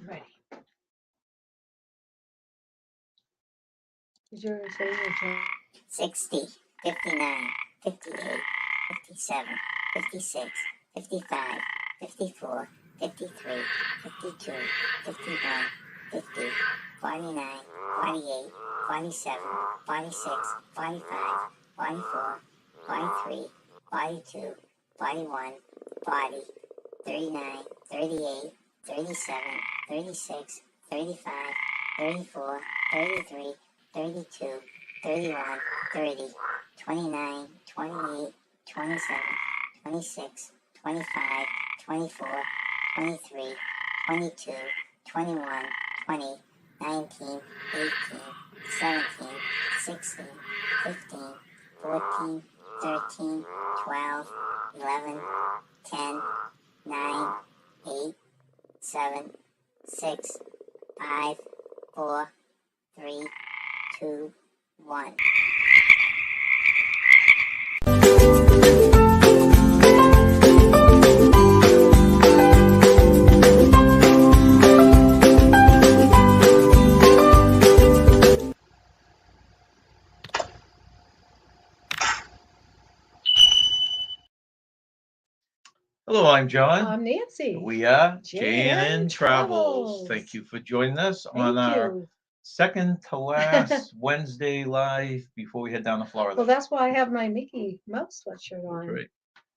Ready. Is your saying your 60, 59, 58, 57, 56, 55, 54, 53, 52, 51, 50, 49, 48, 47, 46, 45, 44, 43, 42, 41, 40, 39, 38, 37, 36, 35, 34, 33, 32, 31, 30, 29, 28, 27, 26, 25, 24, 23, 22, 21, 20, 19, 18, 17, 16, 15, 14, 13, 12, 11, 10, 9, 8, 7, 6, 5, 4, 3, 2, 1. Hello, I'm John. I'm Nancy. We are J&N j&N Travels. Travels. Thank you for joining us on Thank our you. second to last Wednesday live before we head down to Florida. Well, that's why I have my Mickey Mouse sweatshirt on. Great.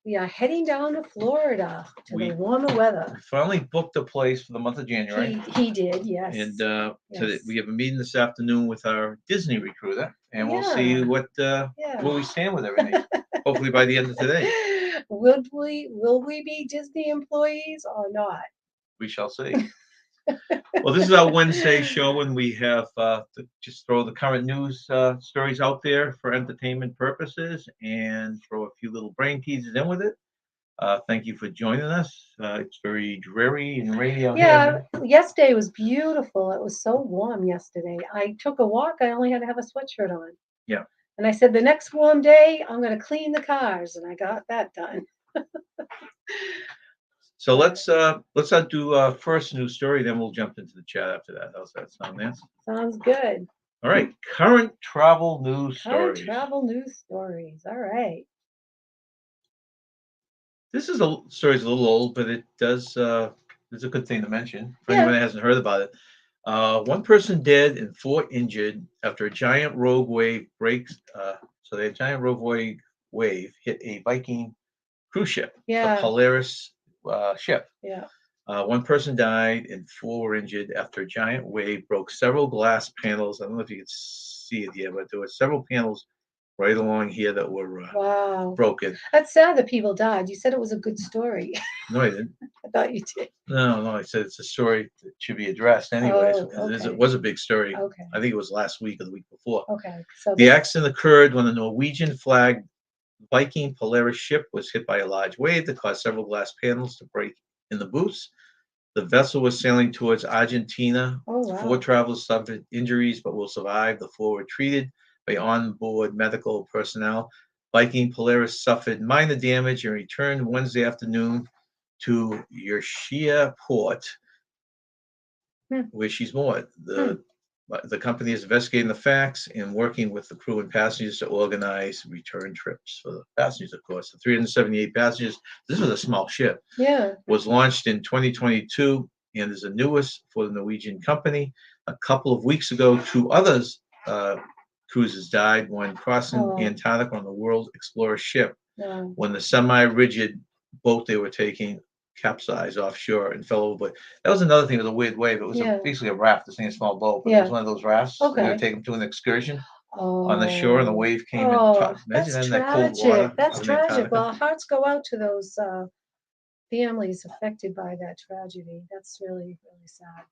We are heading down to Florida to We- the warmer weather. We finally booked a place for the month of January. He did, yes. And Yes. we have a meeting this afternoon with our Disney recruiter, and we'll Yeah. see what Yeah. where we stand with everything. Hopefully by the end of today. Will we be Disney employees or not? We shall see. Well, this is our Wednesday show, and we have to just throw the current news stories out there for entertainment purposes and throw a few little brain teasers in with it. Thank you for joining us. It's very dreary and rainy out Yeah, here. yesterday was beautiful. It was so warm yesterday. I took a walk. I only had to have a sweatshirt on. Yeah. And I said, the next warm day, I'm going to clean the cars. And I got that done. So let's do first news story, then we'll jump into the chat after that. How's that sound, Nancy? Sounds good. All right, current travel news Current stories. travel news stories. All right. This is story's a little old, but it does. It's a good thing to mention for Yeah. anyone that hasn't heard about it. One person dead and four injured after a giant rogue wave breaks. So the giant rogue wave hit a Viking cruise ship, Yeah. the Polaris ship. Yeah. One person died and four were injured after a giant wave broke several glass panels. I don't know if you can see it here, but there were several panels right along here that were Wow. broken. That's sad that people died. You said it was a good story. No, I didn't. I thought you did. No, I said it's a story that should be addressed anyways, Oh, because okay. it was a big story. Okay. I think it was last week or the week before. Okay. So The accident occurred when a Norwegian flagged Viking Polaris ship was hit by a large wave that caused several glass panels to break in the booths. The vessel was sailing towards Argentina. Oh, wow. Four travelers suffered injuries but will survive. The four were treated by onboard medical personnel. Viking Polaris suffered minor damage and returned Wednesday afternoon to Yershia Port, where she's moored. The company is investigating the facts and working with the crew and passengers to organize return trips for the passengers, of course. The 378 passengers, this was a small ship, Yeah. was launched in 2022 and is the newest for the Norwegian company. A couple of weeks ago, two others cruises died when crossing Oh. Antarctica on the World Explorer ship Yeah. when the semi-rigid boat they were taking capsized offshore and fell over. But that was another thing. It was a weird wave. It was Yeah. basically a raft, this thing, a small boat, but it Yeah. was one of those rafts. Okay. They would take them to an excursion Oh. on the shore, and the wave came and that's imagine that in that tragic. cold water. That's out in tragic. Antarctica. Well, our hearts go out to those families affected by that tragedy. That's really, really sad.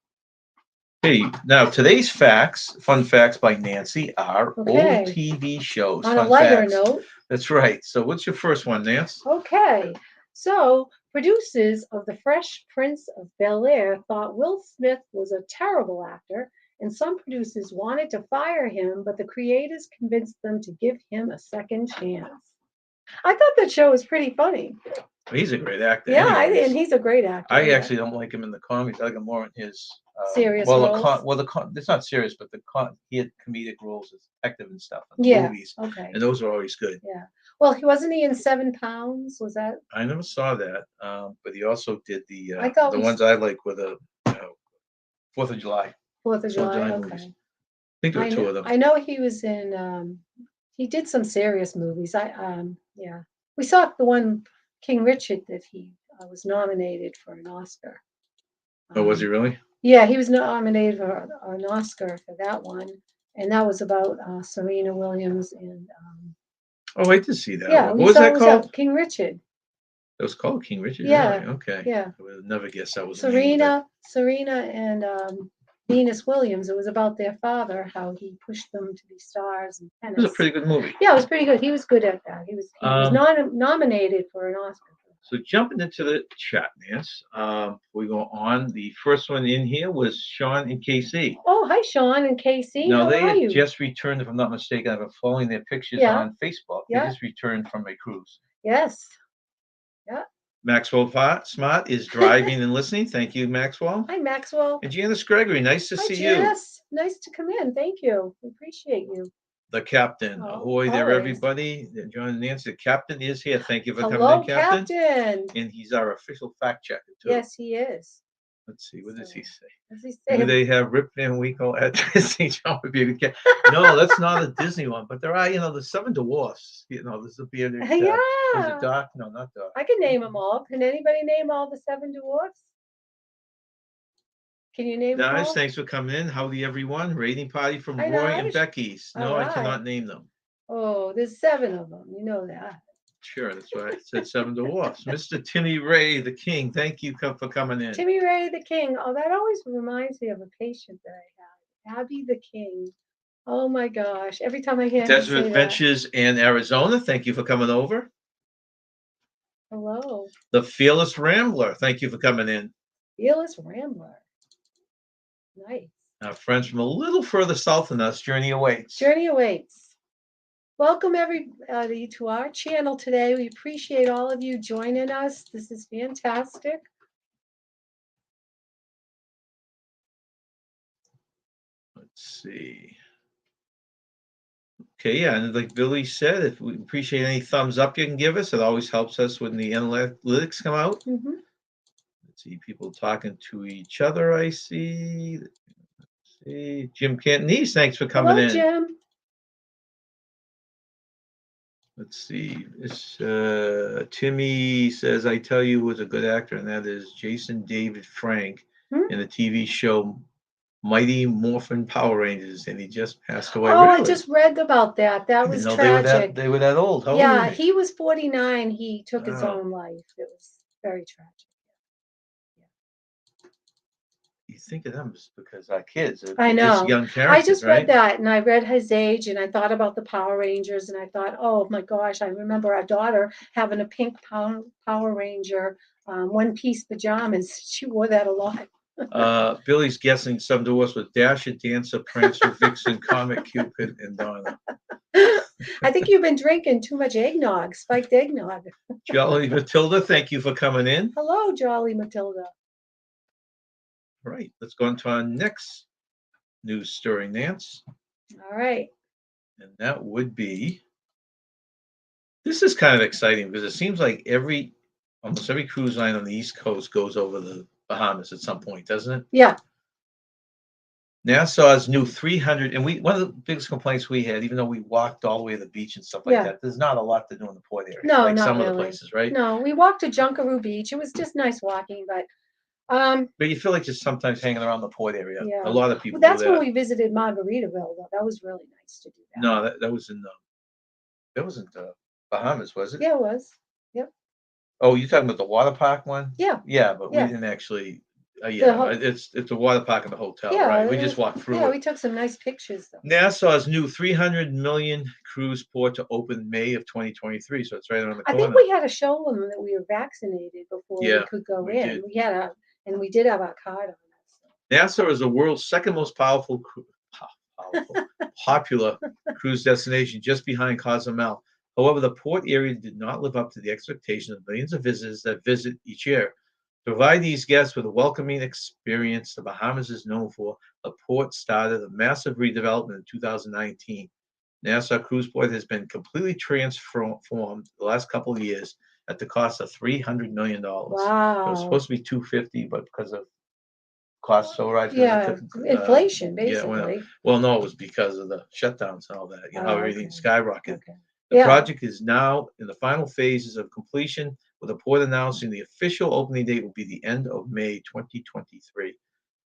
Hey, now today's fun facts by Nancy are Okay. old TV shows. On a Fun lighter facts. note. That's right. So what's your first one, Nance? Okay. So producers of The Fresh Prince of Bel-Air thought Will Smith was a terrible actor, and some producers wanted to fire him, but the creators convinced them to give him a second chance. I thought that show was pretty funny. He's a great actor. Yeah, anyways. and he's a great actor. I yeah. actually don't like him in the comics. I like him more in his Serious well, roles? it's not serious, but he had comedic roles as detective and stuff in the Yeah. movies, Okay. and those are always good. Yeah. Well, wasn't he in 7 Pounds? Was that? I never saw that, but he also did I thought the we ones I like were the 4th of July. 4th of July. movies. Okay. I think there were two of them. I know he was in. He did some serious movies. Yeah. We saw the one King Richard that he was nominated for an Oscar. Oh, was he really? Yeah, he was nominated for an Oscar for that one, and that was about Serena Williams and Oh, I did see that yeah, one. we What was saw that it was called? King Richard. It was called King Richard. Yeah, Really? Okay. yeah. I would have never guessed that was the name of it. Serena and Venus Williams. It was about their father, how he pushed them to be stars in It was a tennis. pretty good movie. Yeah, it was pretty good. He was good at that. He was nominated for an Oscar. So jumping into the chat, Nance, we go on. The first one in here was Sean and KC. Oh, hi, Sean and Casey. Now How they are had you? just returned, if I'm not mistaken. I've been following their pictures Yeah. on Facebook. Yeah. They just returned from a cruise. Yes. Yeah. Maxwell Smart is driving and listening. Thank you, Maxwell. Hi, Maxwell. And Janice Gregory, nice to Hi, see Janice. Nice to come in. Thank you. We appreciate you. you. The captain. Oh, Ahoy there, always. everybody. John and Nancy, the captain is here. Thank you for Hello, coming in, Captain. And he's our official fact checker, too. Yes, he is. Let's see, what does he say? What does he say? Do they have Rip Van Winkle at Disney? John would be the cat. No, that's not a Disney one, but there are, the Seven Dwarfs. This will be a Yeah. was it Doc? No, not Doc. I can name them all. Can anybody name all the 7 dwarfs? Can you name them Guys, all? thanks for coming in. Howdy, everyone. Rating party from Hi, Roy and Naj. Becky's. No, All I right. cannot name them. Oh, there's 7 of them. You know that. Sure, that's why I said Seven Dwarfs. Mr. Timmy Ray, the King, thank you for coming in. Timmy Ray the King. Oh, that always reminds me of a patient that I had. Abby the King. Oh my gosh. Every time I hear him Desert say Adventures in Arizona, thank you for coming over. that. Hello. The Fearless Rambler, thank you for coming in. Fearless Rambler. Nice. Our friends from a little further south than us, Journey Awaits. Journey Awaits. Welcome everybody to our channel today. We appreciate all of you joining us. This is fantastic. Let's see. Okay, yeah, and like Billy said, if we appreciate any thumbs up you can give us, it always helps us when the analytics come out. Mm-hmm. Let's see, people talking to each other, I see. Let's see. Jim Cantonese, thanks for coming in. Jim. Let's see. This Timmy says, I tell you who's a good actor, and that is Jason David Frank in the TV show Mighty Morphin Power Rangers, and he just passed away. Oh, really? I just read about that. That was tragic. They were that old. How old Yeah, was he? he was 49. He took his Wow. own life. It was very tragic. You think of them because our kids are I know. just young characters, I just right? read that, and I read his age, and I thought about the Power Rangers, and I thought, oh my gosh, I remember our daughter having a pink Power Ranger one-piece pajamas. She wore that a lot. Billy's guessing some dwarfs with Dasher, Dancer, Prancer, Vixen, Comet, Cupid, and Donna. I think you've been drinking too much eggnog, spiked eggnog. Jolly Matilda, thank you for coming in. Hello, Jolly Matilda. All right, let's go on to our next news story, Nance. All right. And that would be, this is kind of exciting because it seems like almost every cruise line on the East Coast goes over the Bahamas at some point, doesn't it? Yeah. Nassau's new 300, and one of the biggest complaints we had, even though we walked all the way to the beach and stuff like that, there's not a lot to do in the port area. No, like not some really. of the places, right? No, we walked to Junkaroo Beach. It was just nice walking, but But you feel like just sometimes hanging around the port area. Yeah. A lot of people that's do that. when we visited Margaritaville, though. That was really nice to do that. No, that was in that wasn't Bahamas, was it? Yeah, it was. Yep. Oh, you're talking about the water park one? Yeah. Yeah, but we Yeah. didn't actually. The It's a water park in the hotel, Yeah, right? We just walked through Yeah, it. we took some nice pictures, though. Nassau's new 300 million cruise port to open May of 2023, so it's right around the I corner. think we had to show them that we were vaccinated before Yeah, we could go we in. did. We did have our card on us. Nassau is the world's second most popular cruise destination, just behind Cozumel. However, the port area did not live up to the expectation of millions of visitors that visit each year. To provide these guests with a welcoming experience the Bahamas is known for, the port started a massive redevelopment in 2019. Nassau Cruise Port has been completely transformed the last couple of years at the cost of $300 million. It was Wow. supposed to be 250, but because of costs so rise, Yeah, inflation, yeah, basically. well, no, it was because of the shutdowns and all that. You know, how Oh, everything okay. skyrocketed. Okay. The Yeah. project is now in the final phases of completion, with the port announcing the official opening date will be the end of May 2023.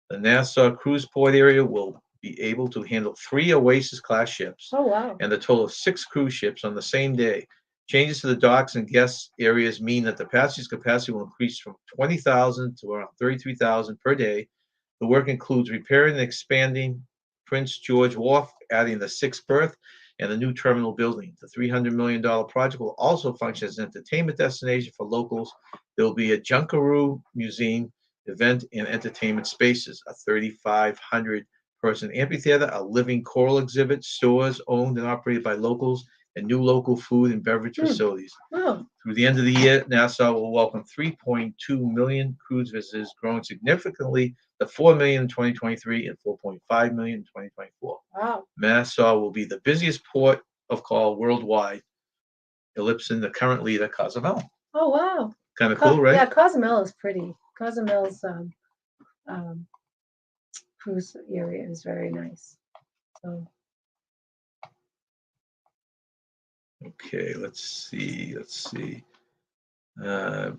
The Nassau Cruise Port area will be able to handle 3 Oasis-class ships Oh, wow. and a total of 6 cruise ships on the same day. Changes to the docks and guest areas mean that the passengers' capacity will increase from 20,000 to around 33,000 per day. The work includes repairing and expanding Prince George Wharf, adding the 6th berth, and the new terminal building. The $300 million project will also function as an entertainment destination for locals. There will be a Junkaroo Museum, event and entertainment spaces, a 3,500 person amphitheater, a living choral exhibit, stores owned and operated by locals, and new local food and beverage facilities. Oh, Through the end of the year, Nassau will welcome 3.2 million cruise visitors, growing significantly to 4 million in 2023 and 4.5 million in 2024. wow. Nassau will be the busiest port of call worldwide, ellipsing the current leader, Cozumel. Oh, wow. Kind of cool, right? Yeah, Cozumel is pretty. Cozumel's um, cruise area is very nice. So, Okay, let's see. Uh,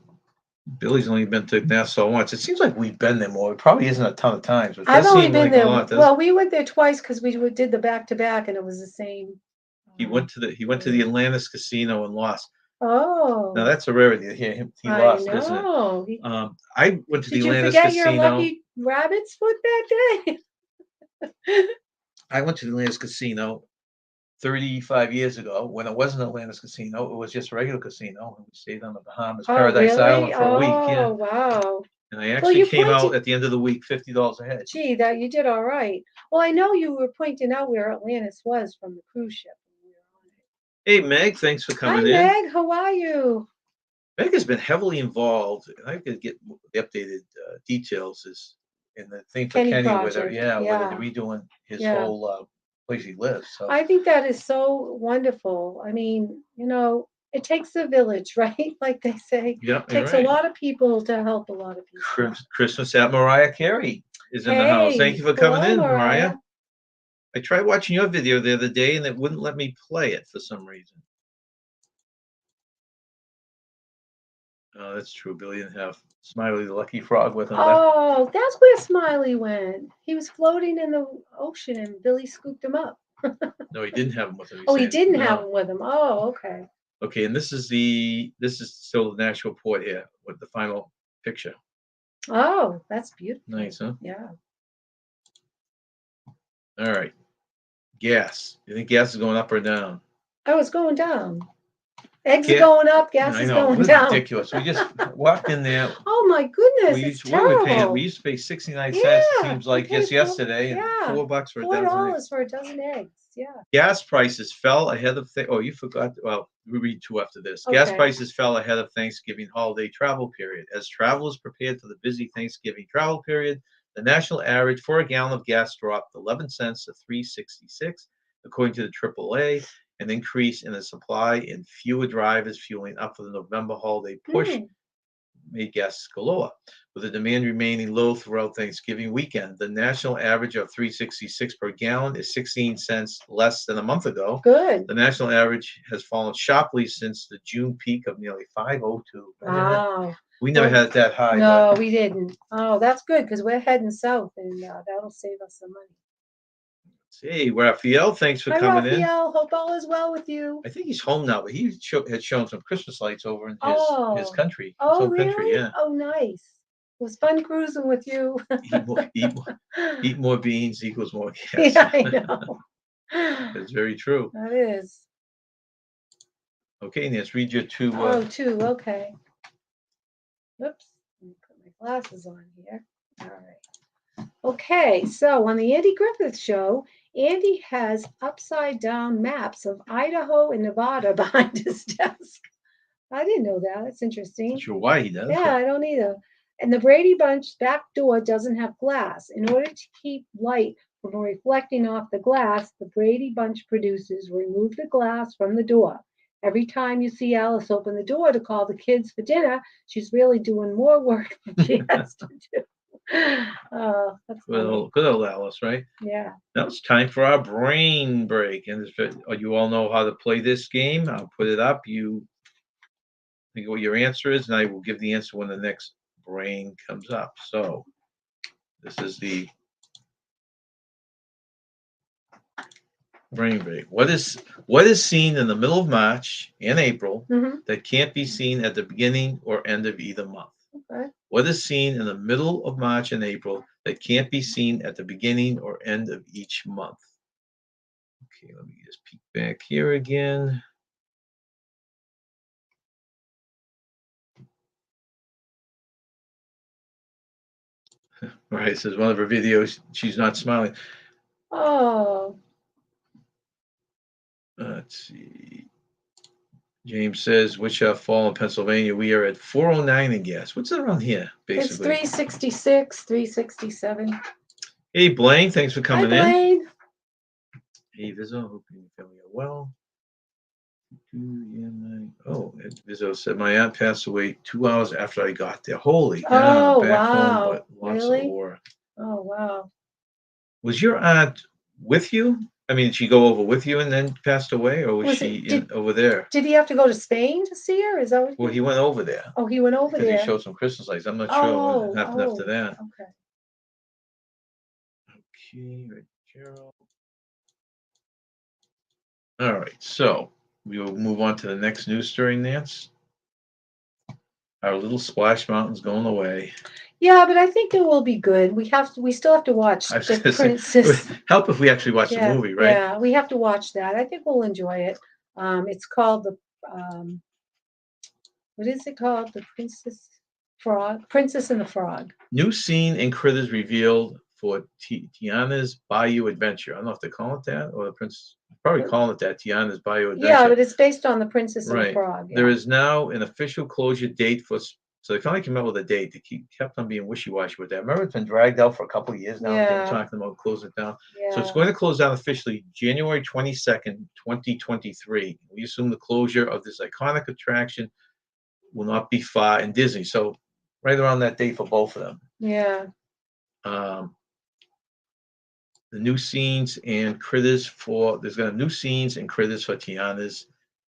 Billy's only been to Nassau once. It seems like we've been there more. It probably isn't a ton of times, but it I've does only seem been like there. a lot. Well, we went there twice because we did the back to back, and it was the same. He went to the Atlantis Casino and lost. Oh, Now that's a rarity to hear him. He I lost, isn't it? know. I went to the Did you Atlantis forget your Casino. lucky rabbit's foot that day? I went to the Atlantis Casino 35 years ago when it wasn't Atlantis Casino. It was just a regular casino. And we stayed on the Bahamas, Oh, Paradise really? Island for a week. Yeah. Oh, wow. And I Well, actually you came out pointed. at the end of the week $50 ahead. Gee, that you did all right. Well, I know you were pointing out where Atlantis was from the cruise ship when we were on it. Hey, Meg, thanks for Hi, coming in. Meg. How are you? Meg has been heavily involved, and I could get the updated details is in the thing for Kenny Kenny with her, Project. yeah, with Yeah. redoing his Yeah. whole place he lives. So I think that is so wonderful. I mean, it takes a village, right? Like they say, yeah, it you're takes a right. lot of people to help a lot of people. Christmas at Mariah Carey is in the house. Thank Hey, you for hello, coming in, Mariah. Mariah. I tried watching your video the other day, and it wouldn't let me play it for some reason. Oh, that's true. Billy didn't have Smiley the Lucky Frog with him. Oh, that's where Smiley went. He was floating in the ocean and Billy scooped him up. No, he didn't have him with him. Oh, he didn't No. have him with him. Oh, okay. Okay, and this is still the Nashville port here with the final picture. Oh, that's beautiful. Nice, huh? Yeah. All right. Gas. You think gas is going up or down? Oh, it's going down. Eggs are Yeah, going up, gas I is know. going This is down. ridiculous. We just walked in there. Oh my goodness, it's What were we paying? terrible. We used to pay 69 cents. It seems we like paid just yesterday, and yeah, $4 for a $4 dozen eggs. for a dozen eggs. Yeah. Gas prices fell ahead of. Oh, you forgot. Well, we read two after this. Gas Okay. prices fell ahead of Thanksgiving holiday travel period. As travelers prepared for the busy Thanksgiving travel period, the national average for a gallon of gas dropped 11 cents to $3.66, according to the AAA. An increase in the supply and fewer drivers fueling up for the November holiday push made gas go lower. With the demand remaining low throughout Thanksgiving weekend, the national average of $3.66 per gallon is 16 cents less than a month ago. Good. The national average has fallen sharply since the June peak of nearly 502. Wow. We never had it that high. No, we didn't. Oh, that's good because we're heading south and that'll save us some money. Hey, Raphael, thanks for Hi, coming Raphael. Hope all is well with you. in. I think he's home now, but he had shown some Christmas lights over in his Oh. country. His Oh, home really? country, yeah. Oh, nice. It was fun cruising with you. Eat more beans equals more gas. Yeah, I know. That's very true. That is. Okay, Nancy, read your two. Two. Okay. Oops. Let me put my glasses on here. All right. Okay, so on the Andy Griffith Show, Andy has upside down maps of Idaho and Nevada behind his desk. I didn't know that. That's interesting. Not sure why he does. Yeah, I don't either. And the Brady Bunch's back door doesn't have glass. In order to keep light from reflecting off the glass, the Brady Bunch producers remove the glass from the door. Every time you see Alice open the door to call the kids for dinner, she's really doing more work than she has to do. Oh, that's funny. Well, good old Alice, right? Yeah. Now it's time for our brain break. And you all know how to play this game. I'll put it up. You think what your answer is, and I will give the answer when the next brain comes up. So this is the brain break. What is seen in the middle of March and April that can't be seen at the beginning or end of either month? Okay. What is seen in the middle of March and April that can't be seen at the beginning or end of each month? Okay, let me just peek back here again. All right, says one of her videos, she's not smiling. Oh. Let's see. James says, which fall in Pennsylvania? We are at 409 in gas. What's around here, It's basically? 366, 367. Hey, Blaine, thanks for Hi, coming in. Blaine. Hey, Vizzo, hope you and family are well. Oh, Vizzo said, my aunt passed away 2 hours after I got there. Holy cow, Oh, back home, wow. but lots of Really? war. Oh, wow. Was your aunt with you? I mean, did she go over with you and then passed away, or was Was she it, over there? did he have to go to Spain to see her? Is that what Well, he went over there Oh, he went over because he there. showed some Christmas lights. I'm not sure what happened after that. Okay. Okay, right, Gerald. All right, so we will move on to the next news story, Nance. Our little Splash Mountain's going away. Yeah, but I think it will be good. We still have to watch I was the gonna say, it Princess. would help if we actually watched the movie, right? Yeah, we have to watch that. I think we'll enjoy it. It's called the what is it called? The Princess and the Frog. New scene and critters revealed for Tiana's Bayou Adventure. I don't know if they call it that or the Prince. Probably calling it that, Tiana's Bayou Adventure. Yeah, but it's based on the Princess and the Right. Frog. Yeah. There is now an official closure date for. So they finally came out with a date. They kept on being wishy-washy with that. Remember, it's been dragged out for a couple of years now. They've been talking about closing it down. So it's Yeah. going to close down officially January 22nd, 2023. We assume the closure of this iconic attraction will not be far in Disney. So right around that date for both of them. Yeah. The new scenes and critters there's going to new scenes and critters for Tiana's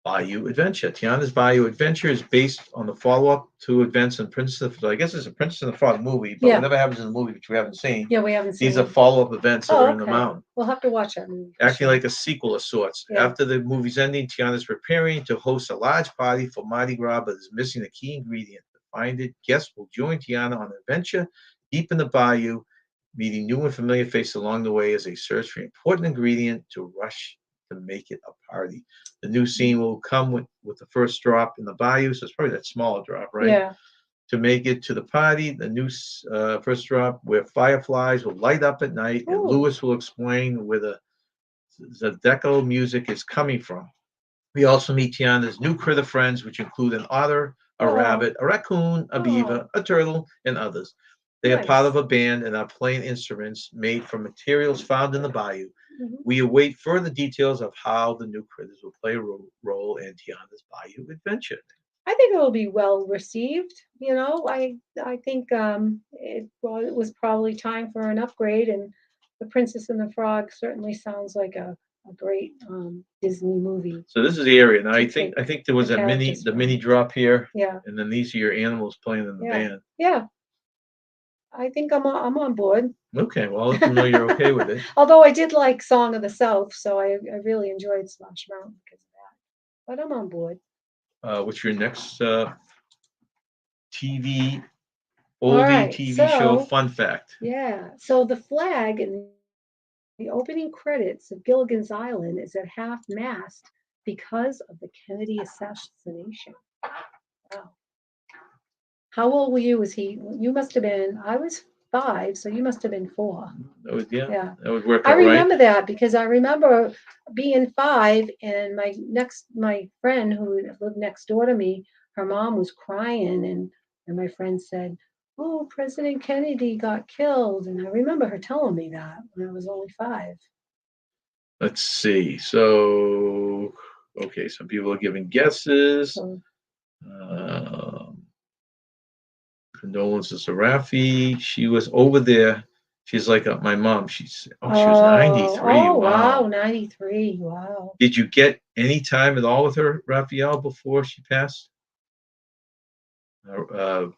Bayou Adventure. Tiana's Bayou Adventure is based on the follow-up to events in I guess it's a Princess and the Frog movie, but whatever happens in the movie, which we haven't seen. Yeah, we haven't seen. These are follow-up events that are in the mountain. We'll have to watch that movie. Acting like a sequel of sorts. Yeah. After the movie's ending, Tiana's preparing to host a large party for Mardi Gras, but is missing a key ingredient. To find it, guests will join Tiana on an adventure deep in the bayou, meeting new and familiar faces along the way as they search for an important ingredient to rush to make it a party. The new scene will come with the first drop in the bayou, so it's probably that smaller drop, right? Yeah. To make it to the party, the new first drop where fireflies will light up at night, and Lewis will explain where the Zydeco music is coming from. We also meet Tiana's new critter friends, which include an otter, a rabbit, a raccoon, a beaver, a turtle, and others. They are part of a band and are playing instruments made from materials found in the bayou. We await further details of how the new critters will play a role in Tiana's Bayou Adventure. I think it will be well received. You know, I think it was probably time for an upgrade, and The Princess and the Frog certainly sounds like a great Disney movie. So this is the area. Now I think there was a mini drop here. Yeah. And then these are your animals playing in the band. Yeah. I think I'm on board. Okay, well, I'll let them know you're okay with it. Although I did like Song of the South, so I really enjoyed Splash Mountain because of that. But I'm on board. What's your next TV show fun fact? Yeah. So the flag in the opening credits of Gilligan's Island is at half mast because of the Kennedy assassination. Wow. How old were you? You must have been, I was 5, so you must have been 4. That would, Yeah. That would work I out right. remember that because I remember being 5 and my friend who lived next door to me, her mom was crying and my friend said, Oh, President Kennedy got killed, and I remember her telling me that when I was only 5. Let's see. So, okay, some people are giving guesses. So, Um, Condolences to Rafi. She was over there. She's like my mom. She was oh, 93. oh, wow, Wow. 93. Wow. Did you get any time at all with her, Raphael, before she passed?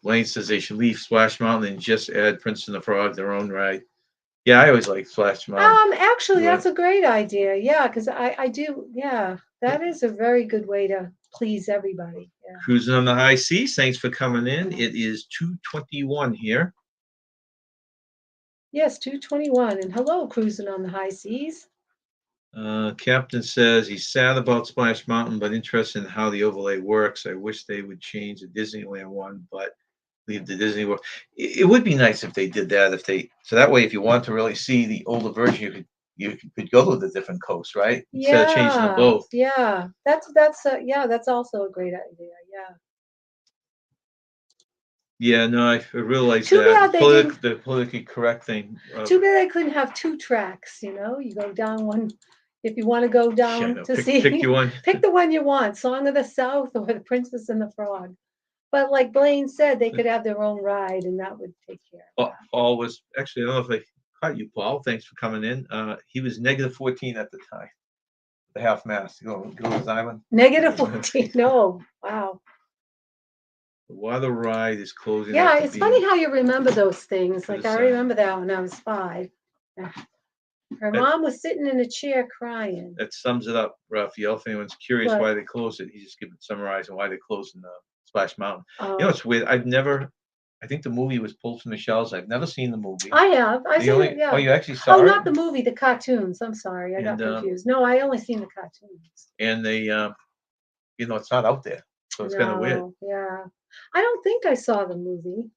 Blaine says they should leave Splash Mountain and just add Prince and the Frog their own ride. Yeah, I always like Splash Mountain. Actually, You that's went a great idea. Yeah, because I do. Yeah, that is a very good way to please everybody. Yeah. cruising on the high seas. Thanks for coming in. It is 2:21 here. Yes, 221. And hello, cruising on the high seas. Captain says he's sad about Splash Mountain, but interested in how the overlay works. I wish they would change the Disneyland one, but leave the Disney World. It would be nice if they did that. So that way, if you want to really see the older version, you could go to the different coasts, right? Instead of changing the Yeah, boat. yeah. Yeah, that's also a great idea. Yeah. Yeah, no, I realize Too that bad they didn't. the politically correct thing. Too bad I couldn't have 2 tracks. You go down one if you want to go Yeah, down no, to pick see. you one. Pick the one you want, Song of the South or The Princess and the Frog. But like Blaine said, they could have their own ride, and that would take care of that. Paul was actually, I don't know if I caught you, Paul. Thanks for coming in. He was -14 at the time. The half mast. Go to his island. -14. No, wow. The water ride is closing Yeah, at the it's funny beam. how you remember those things. To the Like I side. remember that when I was 5. Her That, mom was sitting in a chair crying. that sums it up, Raphael. If anyone's curious But why they closed it, he just give it summarizing why they closed in Splash Mountain. oh, It's weird. I think the movie was pulled from the shelves. I've never seen the movie. I have. I The seen it. only Yeah. you actually Oh, saw it, not the movie, the cartoons. I'm sorry, I got and confused. No, I only seen the cartoons. they it's not out there, so it's kind of weird. No, yeah. I don't think I saw the movie.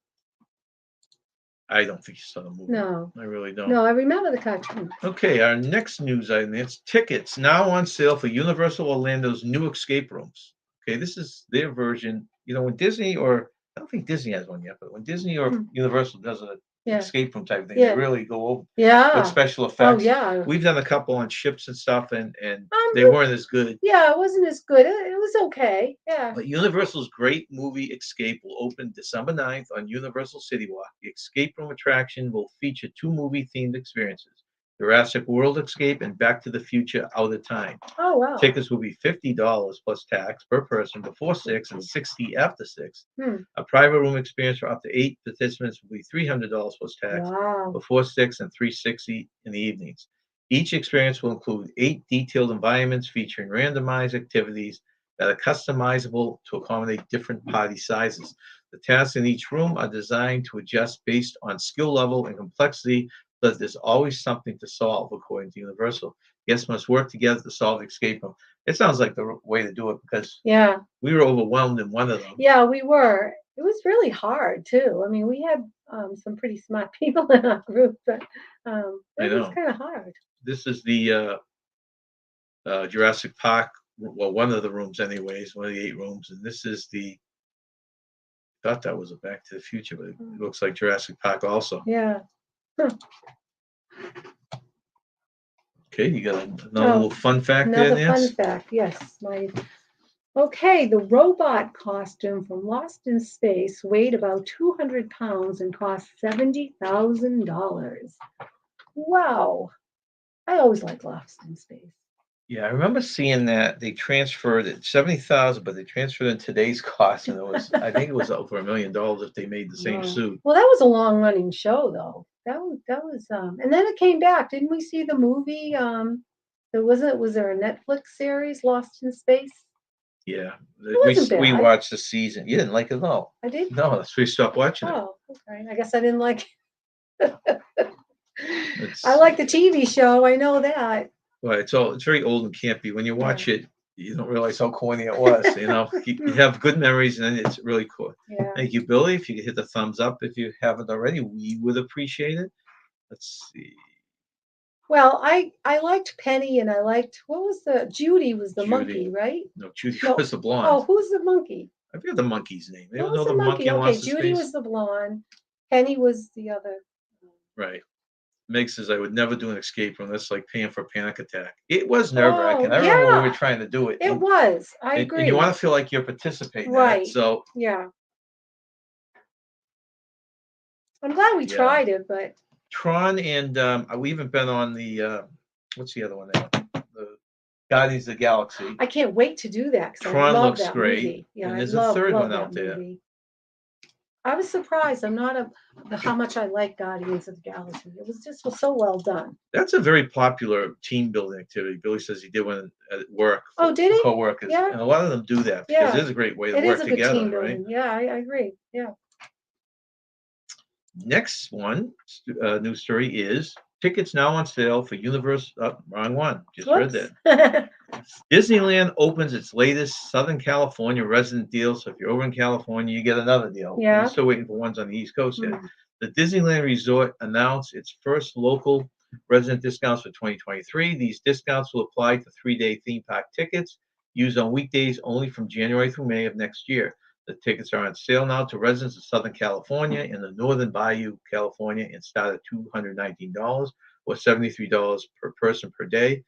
I don't think you saw the movie. No, I really don't. no, I remember the cartoons. Okay, our next news item is tickets now on sale for Universal Orlando's new escape rooms. Okay, this is their version. When Disney I don't think Disney has one yet, but when Disney or Hmm. Universal does an Yeah, escape room type of thing, they yeah, really go over with yeah. special Oh, effects. yeah. We've done a couple on ships and stuff, and they It- weren't as good. yeah, it wasn't as good. It was okay. Yeah. But Universal's great movie Escape will open December 9th on Universal City Walk. The escape room attraction will feature 2 movie-themed experiences, Jurassic World Escape and Back to the Future Out of Time. Oh, wow. Tickets will be $50 plus tax per person before 6 and $60 after 6. Hmm. A private room experience for up to 8 participants will be $300 plus tax Wow. before 6 and $360 in the evenings. Each experience will include 8 detailed environments featuring randomized activities that are customizable to accommodate different party sizes. The tasks in each room are designed to adjust based on skill level and complexity, but there's always something to solve, according to Universal. Guests must work together to solve the escape room. It sounds like the way to do it because Yeah. we were overwhelmed in one of them. Yeah, we were. It was really hard too. I mean, we had some pretty smart people in our group, but I it was know. kind of hard. This is the Jurassic Park, well, one of the rooms, anyways, one of the 8 rooms, and this is thought that was a Back to the Future, but it looks like Jurassic Park also. Yeah. Huh. Okay, you got another little fun fact there, Another fun Nance? fact, yes. Okay, the robot costume from Lost in Space weighed about 200 pounds and cost $70,000. Wow. I always like Lost in Space. Yeah, I remember seeing that they transferred it 70,000, but they transferred in today's cost, and I think it was over $1 million if they made the same suit. Well, that was a long running show though. That was and then it came back. Didn't we see the movie? Was there a Netflix series, Lost in Space? Yeah, It wasn't we bad. watched the season. You didn't like it at all. I did. No, that's why we stopped watching it. Oh, okay. I guess I didn't like it. It's, I like the TV show. I know that. well, it's very old and campy. When you watch it, you don't realize how corny it was. You have good memories, and then it's really cool. Yeah. Thank you, Billy. If you could hit the thumbs up if you haven't already, we would appreciate it. Let's see. Well, I liked Penny, and I liked Judy was the Judy. monkey, right? No, Judy No. was the blonde. Oh, who's the monkey? I forget the monkey's name. They Who don't was know the the monkey monkey? in Okay, Lost in Judy Space. was the blonde. Penny was the other. Right. Meg says, I would never do an escape room. That's like paying for a panic attack. It was nerve-wracking. Oh, I remember when we were yeah, trying to do it, it was. I and you agree. want to feel like you're participating in it. Right. So, Yeah. I'm glad we yeah. tried it, but Tron and we haven't been on the what's the other one now? The Guardians of the Galaxy. I can't wait to do that because I Tron love looks that great, movie. Yeah, and I there's a love third love one out that there. movie. I was surprised. I'm not how much I like Guardians of the Galaxy. It was just so well done. That's a very popular team building activity. Billy says he did one at work Oh, did he? co-workers, Yeah. and a lot of them do that because Yeah. it is a great way to It work is a good together, team right? building. Yeah, I agree. Yeah. Next one, news story is tickets now on sale for Universe. Wrong one. Just read Whoops. that. Disneyland opens its latest Southern California resident deal. So if you're over in California, you get another deal. Yeah. We're still waiting for ones on the East Coast yet. Mm. The Disneyland Resort announced its first local resident discounts for 2023. These discounts will apply to 3-day theme park tickets used on weekdays only from January through May of next year. The tickets are on sale now to residents of Southern California and the Northern Bayou, California, and start at $219 or $73 per person per day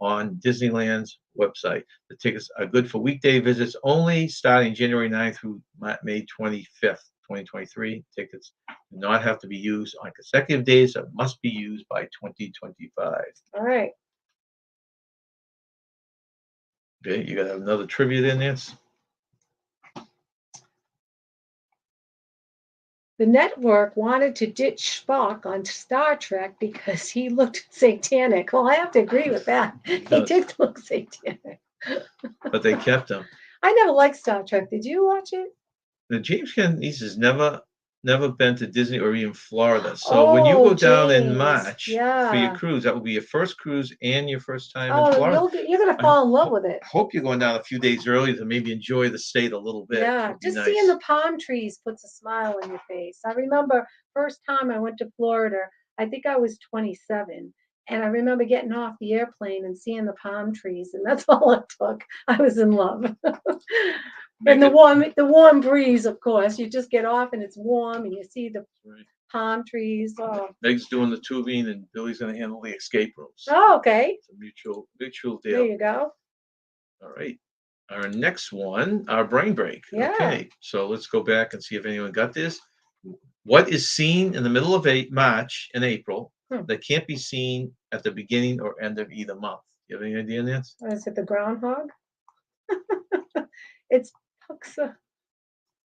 on Disneyland's website. The tickets are good for weekday visits only, starting January 9th through May 25th, 2023. Tickets do not have to be used on consecutive days, but must be used by 2025. All right. Okay, you got to have another trivia there, Nance? The network wanted to ditch Spock on Star Trek because he looked satanic. Well, I have to agree with that. He did look satanic. But they kept him. I never liked Star Trek. Did you watch it? The James Kennedy has never been to Disney or even Florida. So when you go down in March for your cruise, that will be your first cruise and your first time in Florida. You're going to fall in love with it. Hope you're going down a few days early to maybe enjoy the state a little bit. Yeah, just seeing the palm trees puts a smile on your face. I remember first time I went to Florida, I think I was 27. And I remember getting off the airplane and seeing the palm trees, and that's all it took. I was in love. And the warm breeze, of course. You just get off and it's warm, and you see the palm trees. Oh, Meg's doing the tubing, and Billy's going to handle the escape rooms. oh, okay. It's a mutual deal. There you go. All right. Our next one, our brain break. Yeah. Okay, so let's go back and see if anyone got this. What is seen in the middle of March and April that can't be seen at the beginning or end of either month? You have any idea, Nance? Is it the groundhog? It's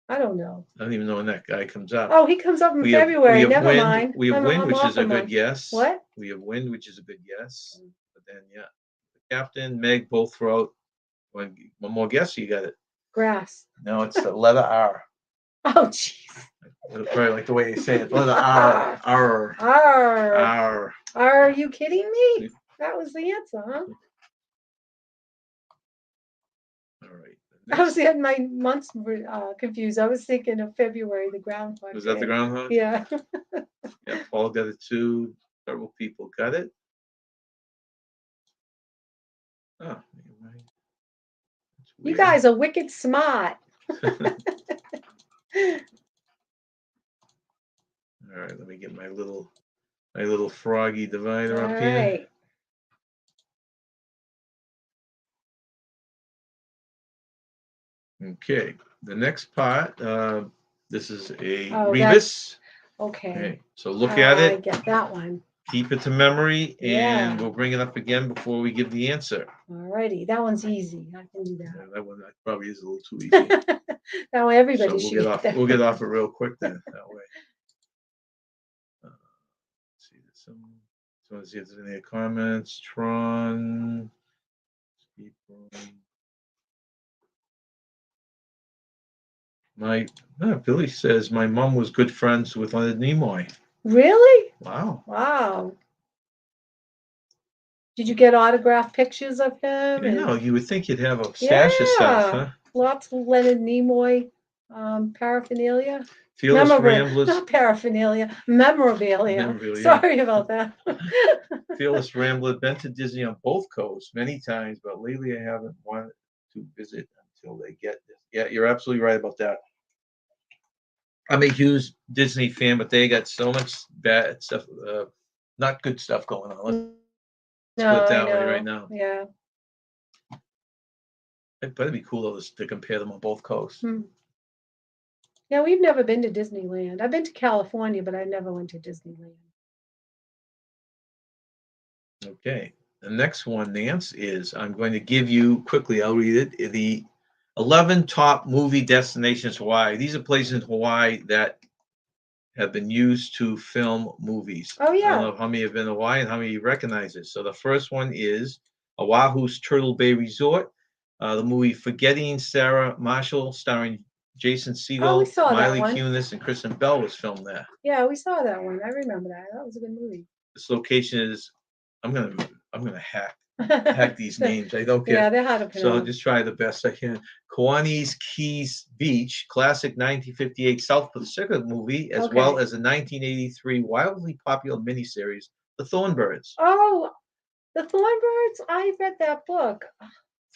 I don't know. I don't even know when that guy comes up. Oh, he comes up in We February. have Never wind. mind. We have wind, I'm which off is a a good month. guess. What? We have wind, which is a good guess. But then, yeah, the captain, Meg, both throw out one more guess. You got it. Grass. No, it's the letter R. Oh, jeez. Probably like the way you say it. Letter R. R. R. R. Are you kidding me? That was the answer, huh? All right. I was getting my months confused. I was thinking of February, the groundhog. Was that the groundhog? Yeah. Yeah, Paul got it too. Several people got it. Oh, You guys are wicked smart. All right, let me get my little froggy divider up here. Right. Okay, the next part, this is a Oh, rebus. Okay. So look at I it, get that one. keep it to memory, Yeah. and we'll bring it up again before we give the answer. Alrighty, that one's easy. I can do that. Yeah, that one probably is a little too easy. That way everybody So should get that. we'll get off it real quick then, that way. Let's see, so let's see if there's any comments. Tron. Billy says my mom was good friends with Leonard Nimoy. Really? Wow. Wow. Did you get autographed pictures of him? You would think you'd have a stash of stuff, huh? Lots of Leonard Nimoy paraphernalia. Fearless Ramblers. Not paraphernalia, memorabilia. Sorry about that. Fearless Rambler. Been to Disney on both coasts many times, but lately I haven't wanted to visit until they get this. Yeah, you're absolutely right about that. I'm a huge Disney fan, but they got so much bad stuff, not good stuff going on. Let's No, put it I that way right know. now. Yeah. But it'd be cool though, to compare them on both coasts. Hmm. Yeah, we've never been to Disneyland. I've been to California, but I never went to Disneyland. Okay. The next one, Nance, is I'm going to give you quickly. I'll read it. The 11 top movie destinations Hawaii. These are places in Hawaii that have been used to film movies. Oh I don't yeah. know how many have been to Hawaii and how many you recognize it. So the first one is Oahu's Turtle Bay Resort. The movie Forgetting Sarah Marshall, starring Jason Oh, we Segel, saw that Miley one. Kunis, and Kristen Bell, was filmed there. Yeah, we saw that one. I remember that. That was a good movie. This location is. I'm gonna hack these names. I don't care. Yeah, they're hard to So I'll pronounce. just try the best I can. Kiwanis Keys Beach, classic 1958 South Pacific movie, as well Okay. as a 1983 wildly popular miniseries, The Thornbirds. Oh, the Thornbirds. I read that book.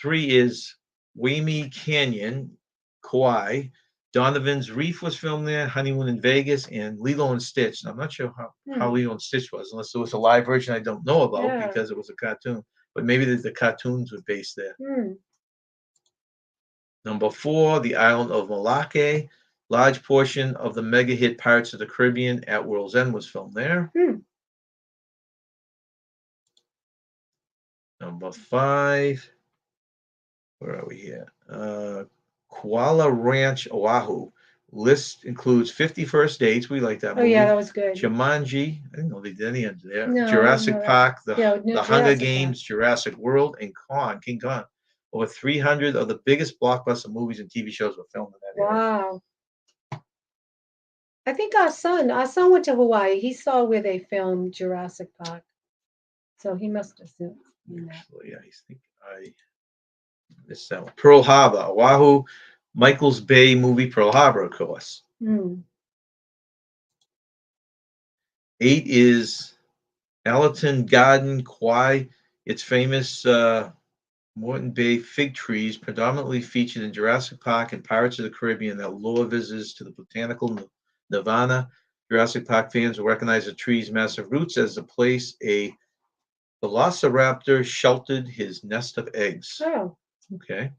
Three is Waimea Canyon, Kauai. Donovan's Reef was filmed there, Honeymoon in Vegas, and Lilo and Stitch. And I'm not sure how Hmm. Lilo and Stitch was, unless there was a live version I don't know about Yeah. because it was a cartoon. But maybe the cartoons were based there. Hmm. Number four, the island of Molokai. Large portion of the mega hit Pirates of the Caribbean at World's End was filmed there. Hmm. Number five, where are we here? Koala Ranch, Oahu. List includes 50 First Dates. We like that Oh yeah, movie. that was good. Jumanji. I didn't know they did any of there. No, I didn't know Jurassic that. Park, Yeah, New the Hunger Jurassic Park. Games, Jurassic World, and King Kong. Over 300 of the biggest blockbuster movies and TV shows were filmed in that area. Wow. I think our son went to Hawaii. He saw where they filmed Jurassic Park, so he must have seen that. Actually, I think I missed that one. Pearl Harbor, Oahu, Michael's Bay movie, Pearl Harbor, of course. Hmm. 8 is Allerton Garden, Kauai. Its famous Morton Bay fig trees, predominantly featured in Jurassic Park and Pirates of the Caribbean, that lure visitors to the botanical nirvana. Jurassic Park fans will recognize the tree's massive roots as the place a velociraptor sheltered his nest of eggs. Oh. Okay.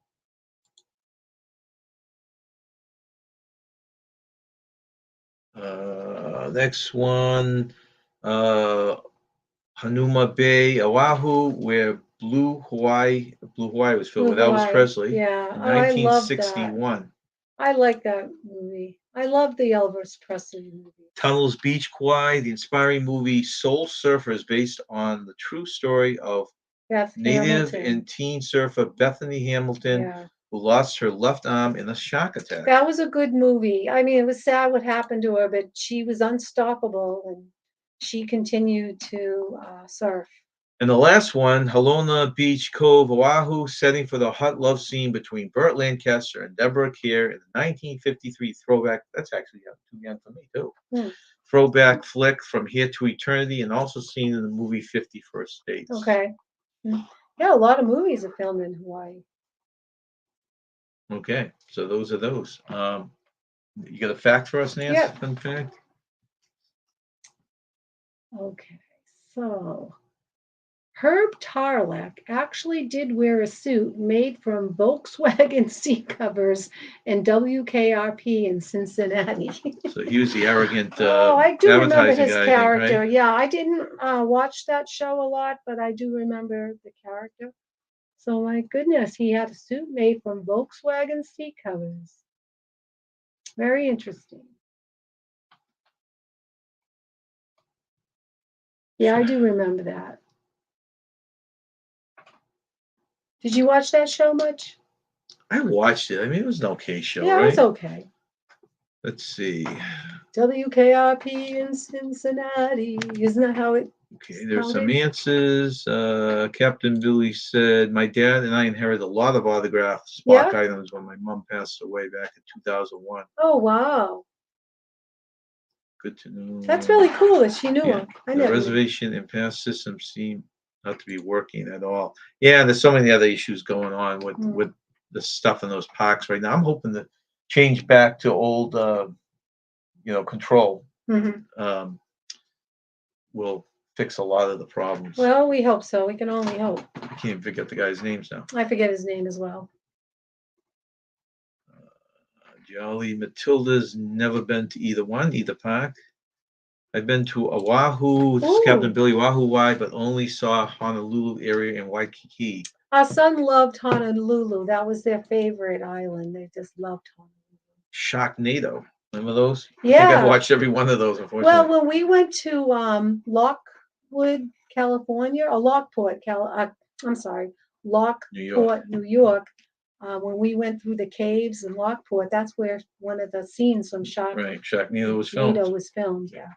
Next one, uh, Hanuma Bay, Oahu, where Blue Hawaii was filmed Blue with Elvis Hawaii. Presley Yeah. in Oh, I love that. 1961. I like that movie. I love the Elvis Presley movie. Tunnels Beach, Kauai, the inspiring movie Soul Surfer is based on the true story of Beth native Hamilton. and teen surfer Bethany Hamilton, Yeah. who lost her left arm in a shark attack. That was a good movie. I mean, it was sad what happened to her, but she was unstoppable and she continued to surf. And the last one, Halona Beach Cove, Oahu, setting for the hot love scene between Burt Lancaster and Deborah Kerr in the 1953 throwback. That's actually too young for me, too. Hmm. Throwback flick From Here to Eternity, and also seen in the movie 50 First Dates. Okay. Hmm. Yeah, a lot of movies are filmed in Hawaii. Okay, so those are those. You got a fact for us, Nancy? Yeah. Fun fact? Okay. So Herb Tarlek actually did wear a suit made from Volkswagen seat covers and WKRP in Cincinnati. So he was the arrogant Oh, I do remember advertising his guy, I think, character. right? Yeah, I didn't watch that show a lot, but I do remember the character. So my goodness, he had a suit made from Volkswagen seat covers. Very interesting. Yeah, I do remember that. Did you watch that show much? I watched it. I mean, it was an okay show, Yeah, it was right? okay. Let's see. WKRP in Cincinnati. Isn't that how it Okay, there's some sounded? answers. Captain Billy said, "My dad and I inherited a lot of autographed Spock Yeah? items when my mom passed away back in 2001. Oh, wow. Good to know." That's really cool that she knew Yeah, him. I the never knew. reservation and pass system seem not to be working at all. Yeah, there's so many other issues going on with Hmm. the stuff in those parks right now. I'm hoping to change back to old control Hmm. will fix a lot of the problems. Well, we hope so. We can only hope. I can't even forget the guy's names now. I forget his name as well. Jolly Matilda's never been to either park. I've been to Oahu, this is Captain Ooh. Billy Oahu, but only saw Honolulu area and Waikiki. Our son loved Honolulu. That was their favorite island. They just loved Honolulu. Sharknado. Remember those? I think Yeah. I've watched every one of those, unfortunately. Well, when we went to Lockwood, California, or Lockport, I'm sorry, New York. Lockport, New York. When we went through the caves in Lockport, that's where one of the scenes from Right, Sharknado was filmed. Was filmed, yeah.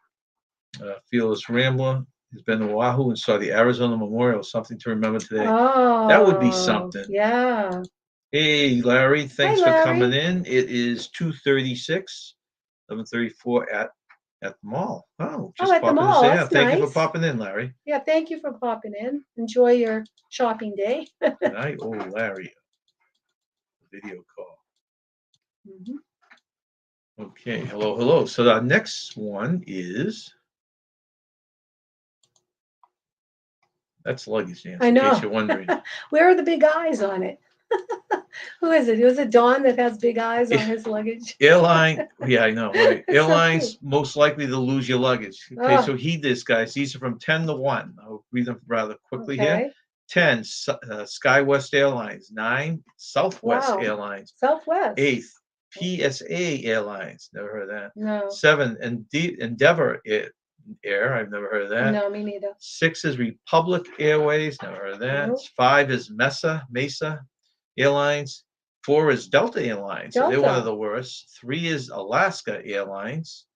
Fearless Rambler has been to Oahu and saw the Arizona Memorial. Something to remember today. Oh, That would be something. Yeah. Hey, Larry, thanks Hey, for Larry. coming in. It is 2:36, 11:34 at the mall. Oh, just at the popping mall. to say, That's thank you for nice. popping in, Larry. Yeah, thank you for popping in. Enjoy your shopping day. And I owe Larry a video call. Mhm. Okay, hello. So the next one is that's luggage, Nancy, I know. in case you're wondering. Where are the big eyes on it? Who is it? Was it Don that has big eyes on his luggage? Airline, yeah, I know, right? It's so Airlines cute. most likely to lose your luggage. Okay, Oh. so heed this, guys. These are from 10 to 1. I'll read them rather quickly here. Okay. 10, SkyWest Airlines. 9, Southwest Wow. Airlines. Southwest. 8, PSA Airlines. Never heard of that. No. 7, Endeavor Air. I've never heard of that. No, me neither. 6 is Republic Airways. Never heard of that. Nope. 5 is Mesa Airlines. 4 is Delta Airlines. So they're one of the worst. 3 is Alaska Airlines.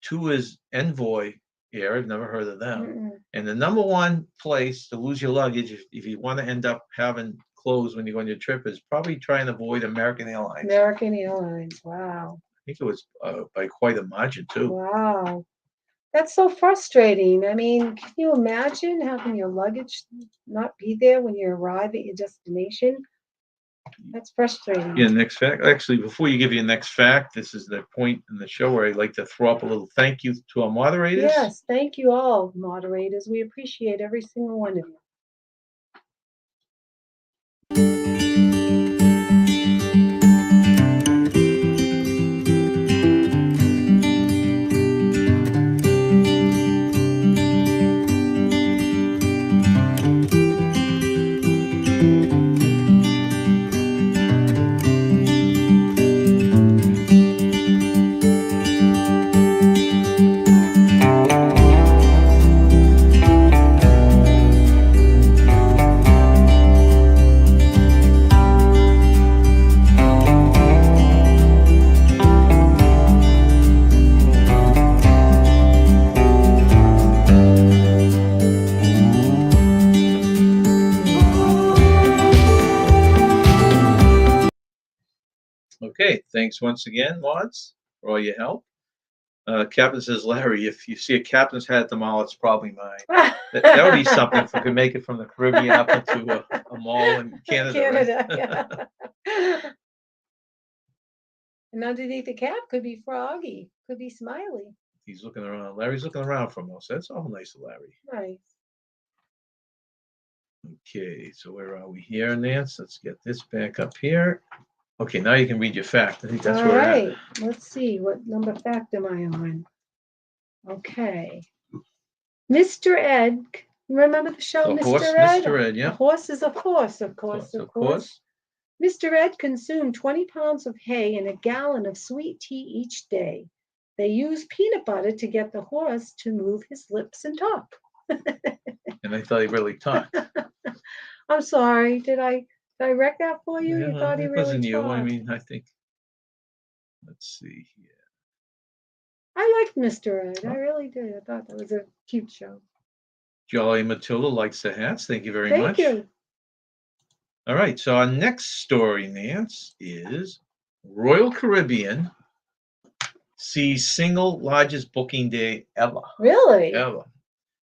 2 is Envoy Air. I've never heard of them. Mm-mm. And the number one place to lose your luggage, if you want to end up having clothes when you go on your trip, is probably try and avoid American Airlines. American Airlines. Wow. I think it was by quite a margin, too. Wow. That's so frustrating. I mean, can you imagine having your luggage not be there when you arrive at your destination? That's frustrating. Yeah, next fact. Actually, before you give your next fact, this is the point in the show where I'd like to throw up a little thank you to our moderators. Yes, thank you all, moderators. We appreciate every single one of you. Okay, thanks once again, mods, for all your help. Captain says, Larry, if you see a captain's hat at the mall, it's probably mine. That would be something if we could make it from the Caribbean up into a mall in Canada. Right? Yeah. And underneath the cap could be Froggy, could be Smiley. He's looking around. Larry's looking around for us. That's all nice of Larry. Nice. Okay, so where are we here, Nance? Let's get this back up here. Okay, now you can read your fact. I think that's where we're at. All right, let's see. What number fact am I on? Okay. Mr. Ed, remember the show, The Mr. horse, Ed? Mr. Ed, yeah. The horse is of course. Of course. Mr. Ed consumed 20 pounds of hay and a gallon of sweet tea each day. They used peanut butter to get the horse to move his lips and talk. And I thought he really talked. I'm sorry. Did I wreck that for you? Yeah, You thought he it really wasn't you. I talked. mean, I think. Let's see here. I liked Mr. Ed. I really did. I thought that was a cute show. Jolly Matilda likes the hats. Thank you very much. Thank you. All right. So our next story, Nance, is Royal Caribbean sees single largest booking day ever. Really? Ever.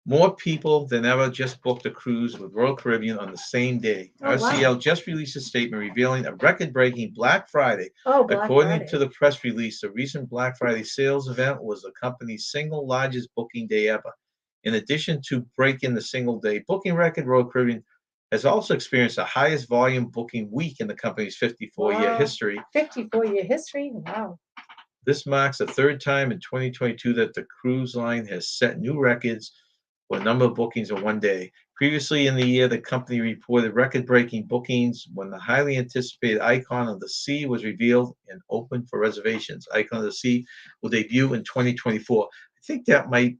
More people than ever just booked a cruise with Royal Caribbean on the same day. Oh, wow. RCL just released a statement revealing a record-breaking Black Friday. Oh, Black According Friday. to the press release, the recent Black Friday sales event was the company's single largest booking day ever. In addition to breaking the single-day booking record, Royal Caribbean has also experienced the highest volume booking week in the company's 54-year Wow. history. 54-year history? Wow. This marks the third time in 2022 that the cruise line has set new records for a number of bookings in one day. Previously in the year, the company reported record-breaking bookings when the highly anticipated Icon of the Sea was revealed and opened for reservations. Icon of the Sea will debut in 2024. I think that might. I'm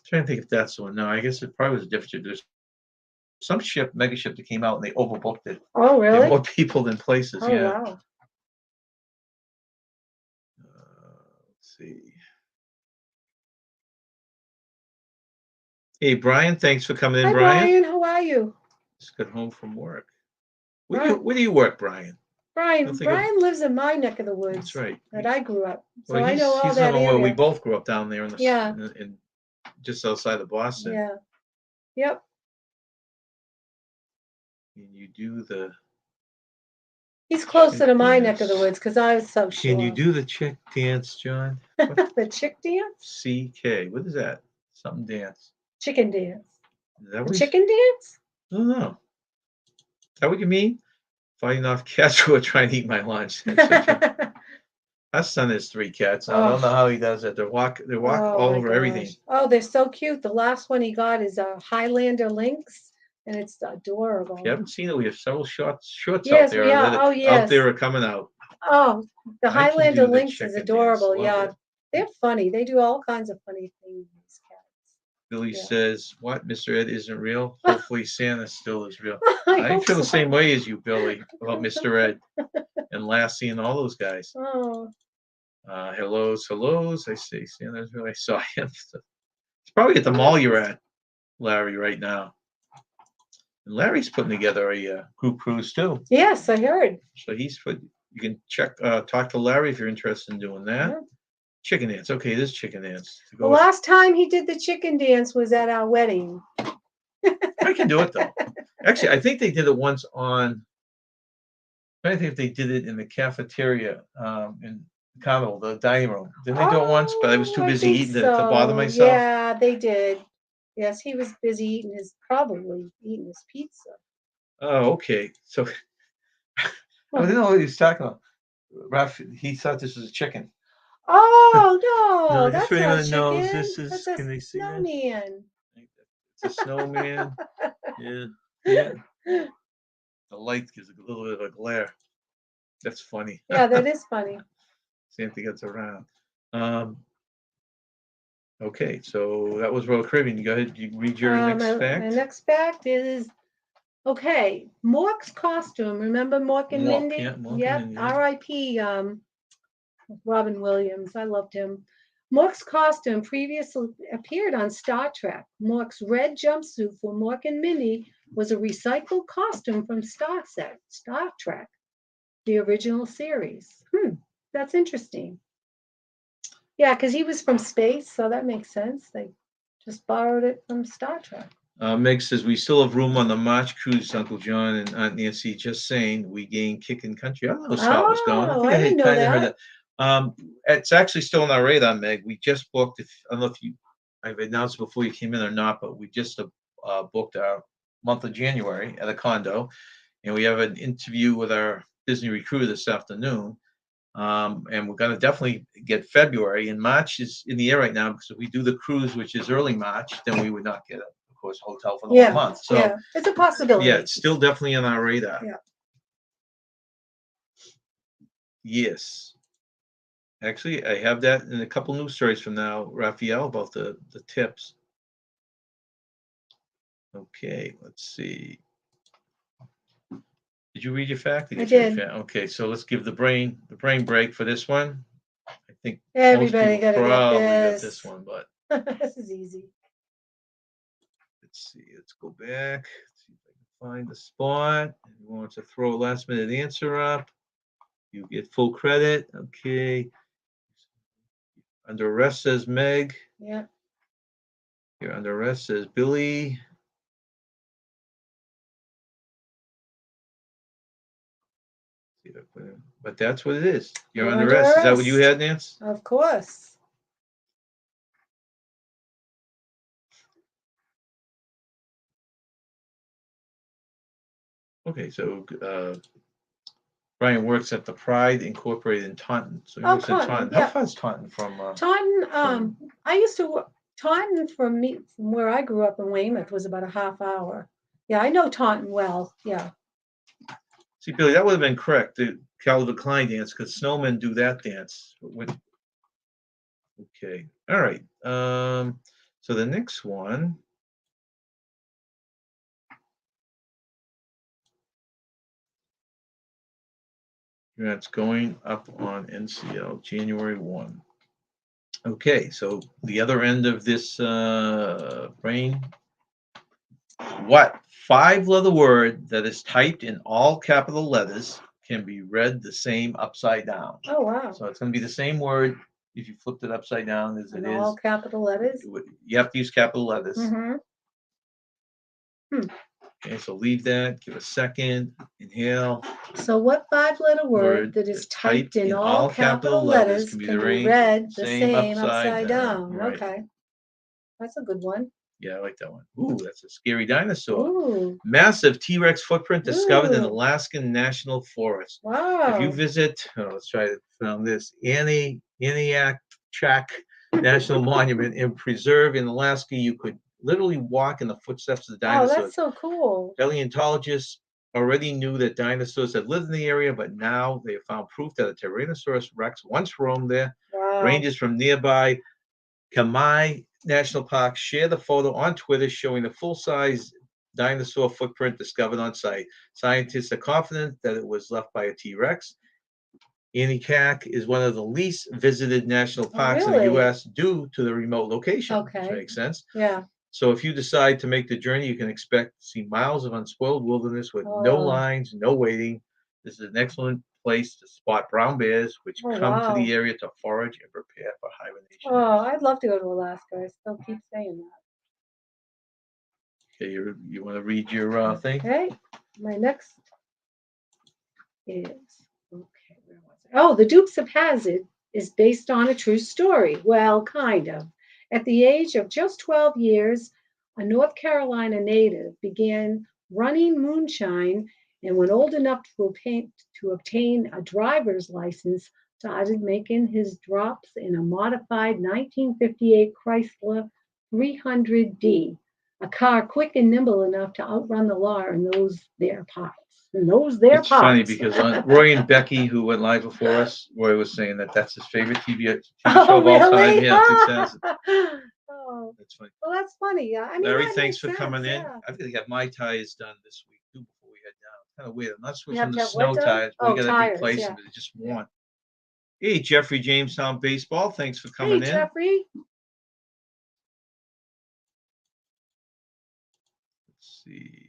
trying to think if that's the one. No, I guess it probably was a different ship. There's some ship, mega ship, that came out and they overbooked it. Oh, There really? are more people than places. Oh, Yeah. wow. Let's see. Hey, Brian, thanks for coming in, Hi, Brian. Brian. How are you? Just got home from work. Right. Where do you work, Brian? Brian lives in my neck of the woods. That's right. That I grew up. So Well, I know all he's that living where we area. both grew up down there in the Yeah. in just outside of Boston. Yeah. Yep. And you do the He's closer chick to my neck of the dance. woods because I was so Can you short. do the chick dance, John? What? The chick dance? CK. What is that? Something dance. Chicken dance. Is that The what chicken dance? I don't know. Is that what you mean? Fighting off cats who are trying to eat my lunch. That's what you, our son has 3 cats. I don't know how he does it. They walk Oh all my over everything. gosh. Oh, they're so cute. The last one he got is a Highlander lynx, and it's adorable. If you haven't seen it, we have several shorts Yes, out there we are. that Oh, out yes. there are coming out. Oh, the I can Highlander do the lynx is chicken dance. adorable. Love Yeah, it. they're funny. They do all kinds of funny things, these cats. Billy Yeah. says, "What? Mr. Ed isn't real? Hopefully Santa still is real." I I hope feel the so. same way as you, Billy, about Mr. Ed and Lassie and all those guys. Oh, Hellos. I say Santa's real. I saw him. It's probably at the mall you're at, Larry, right now. And Larry's putting together a group cruise too. yes, I heard. So he's put. You can talk to Larry if you're interested in doing that. Yeah. Chicken dance. Okay, this chicken dance. The last time he did the chicken dance was at our wedding. I can do it though. Actually, I think they did it once on. I think if they did it in the cafeteria in Carnival, the dining room. Didn't they do it once? But I was too Oh, I busy think eating to bother so. myself. Yeah, they did. Yes, he was busy probably eating his pizza. Oh, okay. So I didn't know what he was talking about. Ralph, he thought this was a chicken. Oh no, No, that's just for not anyone a that knows, chicken. this is. That's a Can they see this? snowman. It's a snowman. Yeah, yeah. The light gives a little bit of a glare. That's funny. Yeah, that is funny. Santa gets around. Okay, so that was Royal Caribbean. You go ahead. You read your next My fact. next fact is okay. Mork's costume. Remember Mork and Mork, Mindy? yeah, Mork and Yep. Mindy, yeah. R.I.P. Robin Williams. I loved him. Mork's costume previously appeared on Star Trek. Mork's red jumpsuit for Mork and Mindy was a recycled costume from Star Trek, the original series. That's interesting. Yeah, because he was from space, so that makes sense. They just borrowed it from Star Trek. Meg says we still have room on the March cruise, Uncle John and Aunt Nancy. Just saying, we gain kicking country. I don't know how it was going. I Oh, think I I had didn't know kind of heard that. that. It's actually still on our radar, Meg. We just booked. I don't know if I've announced before you came in or not, but we just booked our month of January at a condo, and we have an interview with our Disney recruiter this afternoon. And we're going to definitely get February. And March is in the air right now because if we do the cruise, which is early March, then we would not get a course, hotel for the whole month. So yeah, it's a possibility. yeah, it's still definitely on our radar. Yeah. Yes. Actually, I have that in a couple news stories from now, Raphael, about the tips. Okay, let's see. Did you read your fact? I did. Okay, so let's give the brain break for this one. I think Everybody most got people to get probably this. got this one, but This is easy. let's see. Let's go back. Let's see if I can find the spot. If you want to throw a last minute answer up, you get full credit. Okay. Under arrest says Meg. Yeah. You're under arrest, says Billy. See if I put it- But that's what it is. You're under arrest. Is that what you had, Nance? Of course. Okay, so Brian works at the Pride Incorporated in Taunton. So he Oh, works in Taunton, Taunton. yeah. How far is Taunton from? Taunton, I used to work, Taunton from where I grew up in Weymouth was about a half hour. Yeah, I know Taunton well. Yeah. See, Billy, that would have been correct. The Calvin Klein dance, because snowmen do that dance. Okay, all right. So the next one. That's going up on NCL January 1. Okay, so the other end of this brain. What 5-letter word that is typed in all capital letters can be read the same upside down? Oh, wow. So it's going to be the same word if you flipped it upside down as it In all is. capital letters? You have to use capital letters. Mm-hmm. Okay, so leave that. Give a second. Inhale. So what 5-letter word that is typed in all capital letters can be read the same upside down? Right. Okay. That's a good one. Yeah, I like that one. Ooh, that's a scary dinosaur. Ooh. Massive T-Rex footprint discovered in Ooh. Alaskan National Forest. Wow. If you visit, let's try to find this, Aniakchak National Monument and Preserve in Alaska, you could literally walk in the footsteps of the Oh, dinosaurs. that's so cool. Paleontologists already knew that dinosaurs had lived in the area, but now they have found proof that a Tyrannosaurus rex once roamed there. Wow. Rangers from nearby Kamai National Park share the photo on Twitter showing the full-size dinosaur footprint discovered on site. Scientists are confident that it was left by a T-Rex. Aniakchak is one of the least visited national parks in the Really? U.S. due to the remote location, which Okay. makes sense. Yeah. So if you decide to make the journey, you can expect to see miles of unspoiled wilderness with no Oh. lines, no waiting. This is an excellent place to spot brown bears, which Oh, come to wow. the area to forage and prepare for hibernation. Oh, I'd love to go to Alaska. I still keep saying that. Okay, you want to read your thing? Okay. My next is, okay, where was it? Oh, The Dukes of Hazzard is based on a true story. Well, kind of. At the age of just 12 years, a North Carolina native began running moonshine, and when old enough to obtain a driver's license, started making his drops in a modified 1958 Chrysler 300D, a car quick and nimble enough to outrun the law in those there parts. It's funny because Roy and Becky, who went live before us, Roy was saying that that's his favorite TV show Oh, of all time. really? Yeah, 2000. Oh, That's funny. well, that's funny. Yeah, I mean, Larry, that thanks makes for sense, coming in. yeah. I've got to get my tires done this week too before we head down. Kind of weird. I'm not You switching have the to have snow what done? tires, but we Oh, got to tires, replace yeah. them. They're just worn. Hey, Jeffrey Jamestown Baseball. Thanks for Hey, coming in. Jeffrey. Let's see.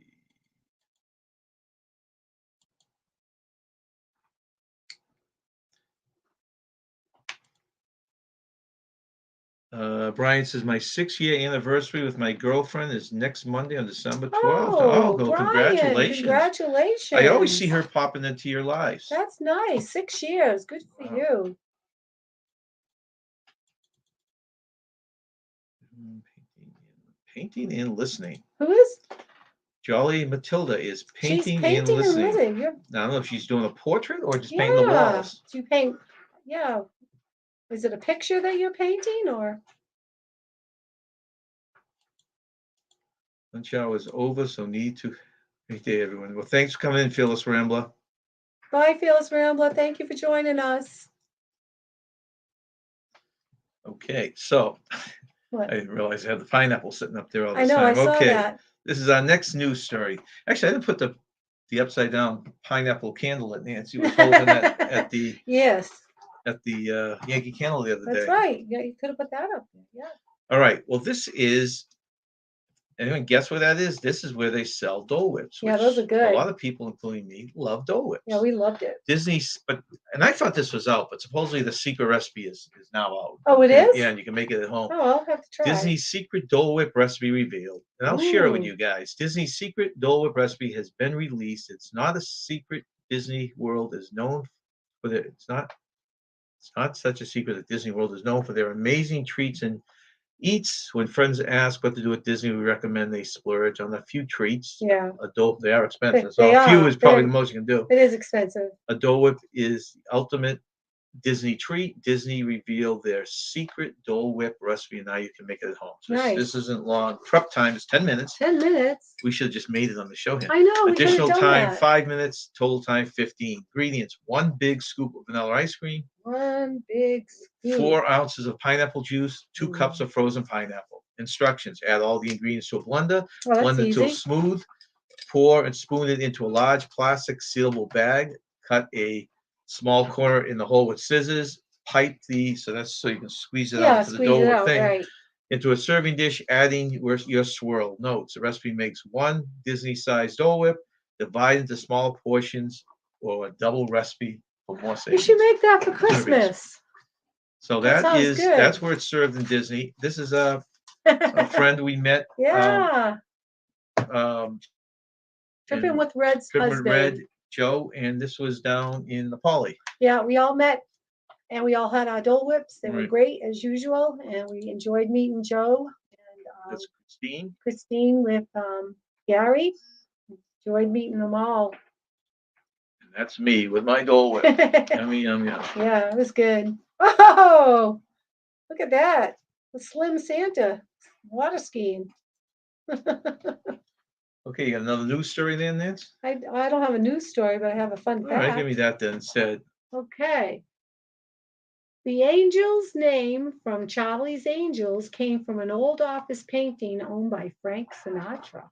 Brian says my 6-year anniversary with my girlfriend is next Monday on December 12th. Oh, well, Brian, congratulations. congratulations. I always see her popping into your lives. That's nice. 6 years. Good for Wow. you. Painting and listening. Who is? Jolly Matilda is painting, She's painting and listening. You're, I don't know if she's doing a portrait or just painting the yeah. walls. Do you paint? Yeah. Is it a picture that you're painting or? Lunch hour is over, so need to. Great day, everyone. Well, thanks for coming in, Phyllis Rambler. Bye, Phyllis Rambler. Thank you for joining us. Okay, so What? I didn't realize I had the pineapple sitting up there all this I know, time. I saw Okay, that. this is our next news story. Actually, I didn't put the upside down pineapple candle that Nancy was holding at the Yes. Yankee Candle the other day. That's right. Yeah, you could have put that up there. Yeah. All right. Well, this is Anyone guess where that is? This is where they sell Dole Whips, Yeah, which those are a good. lot of people, including me, love Dole Whips. Yeah, we loved it. Disney's, and I thought this was out, but supposedly the secret recipe is now out. Oh, it is? Yeah, and you can make it at home. Oh, I'll have to try. Disney's secret Dole Whip recipe revealed, and I'll share it with Ooh. you guys. Disney's secret Dole Whip recipe has been released. It's not a secret. Disney World is known for their. It's not such a secret that Disney World is known for their amazing treats and eats. When friends ask what to do at Disney, we recommend they splurge on a few treats. Yeah, They are expensive, so they a few are. is probably the most you can do. It is expensive. A Dole Whip is the ultimate Disney treat. Disney revealed their secret Dole Whip recipe, and now you can make it at home. So Nice. this isn't long. Prep time is 10 minutes. 10 minutes. We should have just made it on the show here. I know. We could have Additional done time, that. 5 minutes. Total time, 15. Ingredients: 1 big scoop of vanilla ice cream, 1 big scoop. 4 ounces of pineapple juice, 2 cups of frozen pineapple. Instructions: add all the ingredients to a blender, Oh, blend that's until easy. smooth, pour and spoon it into a large plastic sealable bag, cut a small corner in the hole with scissors, pipe so that's so you can squeeze it out Yeah, into the squeeze dough it or out, thing, right. into a serving dish, adding your swirl. Notes: the recipe makes 1 Disney-sized Dole Whip, divide into smaller portions, or a double recipe for more We savings. should make that for Christmas. So That sounds good. that's where it's served in Disney. This is a friend we met. Yeah. Um, Tripping and with Red's Tripping with husband. Red, Joe, and this was down in Nepali. Yeah, we all met and we all had our Dole Whips. They were Right. great as usual, and we enjoyed meeting Joe and That's Christine. Christine with Gary. Enjoyed meeting them all. And that's me with my Dole Whip. Yummy, yum, yum. Yeah, it was good. Oh, look at that. The Slim Santa water skiing. Okay, you got another news story there, Nance? I don't have a news story, but I have a fun All fact. right, give me that then instead. Okay. The angel's name from Charlie's Angels came from an old office painting owned by Frank Sinatra.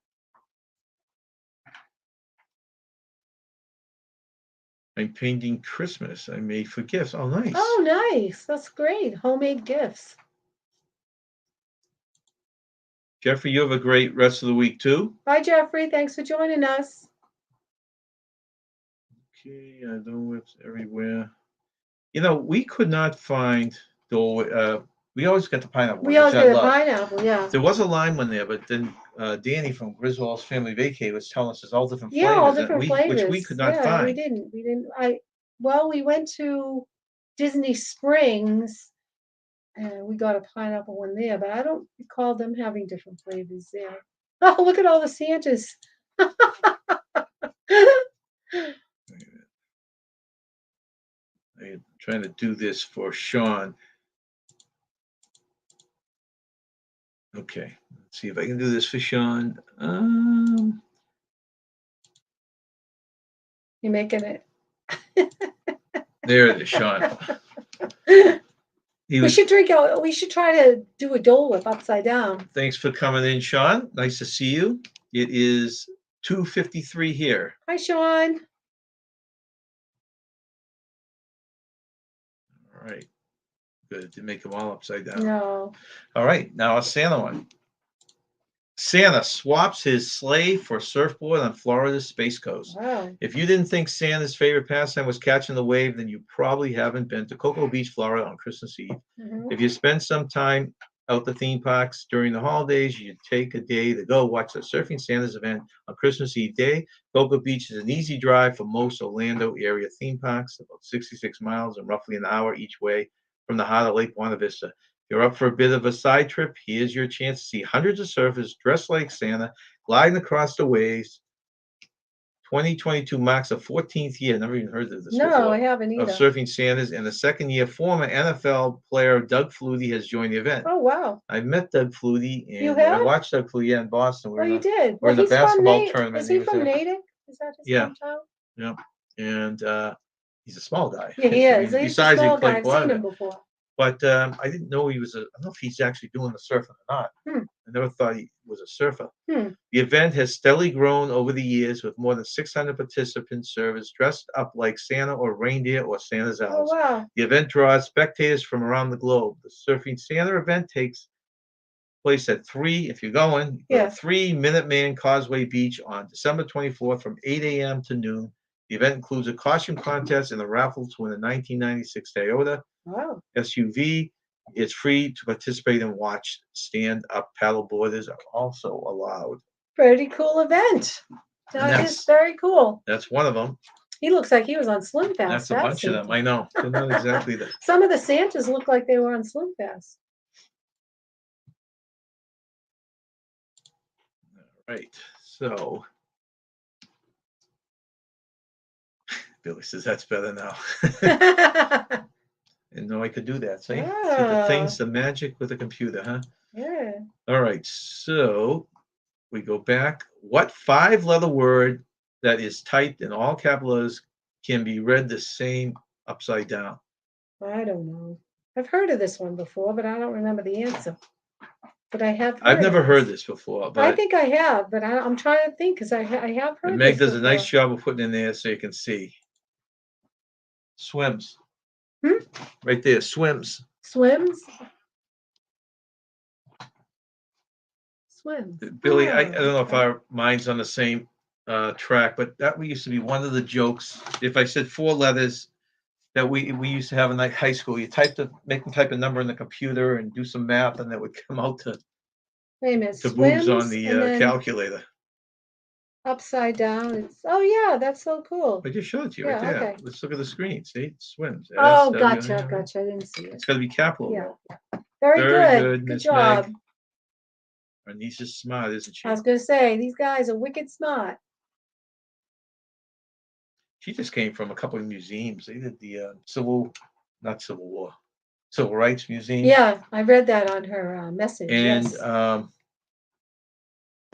I'm painting Christmas. I made for gifts. Oh, nice. Oh, nice. That's great. Homemade gifts. Jeffrey, you have a great rest of the week too. Bye, Jeffrey. Thanks for joining us. Okay, Dole Whips everywhere. You know, we could not find Dole Whip. We always get the pineapple. We one, always which I get a love. pineapple, yeah. There was a lime one there, but then Danny from Griswold's Family Vacay was telling us there's all different Yeah, flavors, all different flavors. which we could not yeah, find. we didn't. We went to Disney Springs and we got a pineapple one there, but I don't recall them having different flavors there. Oh, look at all the Santas. I'm trying to do this for Sean. Okay, let's see if I can do this for Sean. You're making it. There it is, Sean. We should try to do a Dole Whip upside down. Thanks for coming in, Sean. Nice to see you. It is 2:53 here. Hi, Sean. All right. Good. Didn't make them all upside down. No. All right. Now a Santa one. Santa swaps his sleigh for surfboard on Florida's Space Coast. Wow. If you didn't think Santa's favorite pastime was catching the wave, then you probably haven't been to Cocoa Beach, Florida on Christmas Eve. Mm-hmm. If you spend some time out the theme parks during the holidays, you take a day to go watch the Surfing Santa's event on Christmas Eve day. Cocoa Beach is an easy drive for most Orlando area theme parks, about 66 miles and roughly an hour each way from the heart of Lake Buena Vista. If you're up for a bit of a side trip, here's your chance to see hundreds of surfers dressed like Santa gliding across the waves. 2022 marks the 14th year, never even heard of this No, before, I haven't of either. Surfing Santas, and the second year former NFL player Doug Flutie has joined the event. Oh, wow. I met Doug Flutie, You and I have? watched Doug Flutie in Boston. Oh, you did? We're in the he's from basketball tournament. Is he and from was there. Natick? Is that his Yeah. hometown? Yeah, and he's a small guy. Yeah, he I is. mean, He's a besides he small guy. played I've seen quad, him before. but I didn't know he was I don't know if he's actually doing the surfing or not. I never thought he was a surfer. The event has steadily grown over the years with more than 600 participants, surfers dressed up like Santa or reindeer or Santa's elves. Oh, wow. The event draws spectators from around the globe. The Surfing Santa event takes place at 3, if you're going, go Yeah. to 3 Minuteman Causeway Beach on December 24th from 8 a.m. to noon. The event includes a costume contest and a raffle to win a 1996 Toyota Wow. SUV. It's free to participate and watch. Stand-up paddle boarders are also allowed. Pretty cool event. And That is that's very cool. that's one of them. He looks like he was on Slim Fast. That's a bunch of them. I know. They're not exactly the. Some of the Santas look like they were on Slim Fast. Right. So Billy says that's better now. And no, I could do that. See? See the things, the magic with the computer, huh? Yeah. All right. So we go back. What 5-letter word that is typed in all capital letters can be read the same upside down? I don't know. I've heard of this one before, but I don't remember the answer. But I have heard I've never of heard this. this before, I but think I have, but I'm trying to think because I have heard Meg this does a nice before. job of putting in there so you can see. Swims. Hmm? Right there, swims. Swims? Swims. Billy, I Oh, don't know if okay. our mind's on the same track, but that used to be one of the jokes. If I said 4 letters that we used to have in like high school, you make them type a number in the computer and do some math, and that would come out to Wait a minute. boobs on Swims and the then calculator. upside down. Oh yeah, that's so cool. I just showed it to you right Yeah, there. okay. Let's look at the screen. See, it swims. Oh, SW. gotcha. I didn't see it. It's got to be capital Yeah. though. Very Very good. good, Good Miss job. Meg. Our niece is smart, isn't she? I was gonna say these guys are wicked smart. She just came from a couple of museums. They did the not Civil War, Civil Rights Museum. Yeah, I read that on her message. And Yes.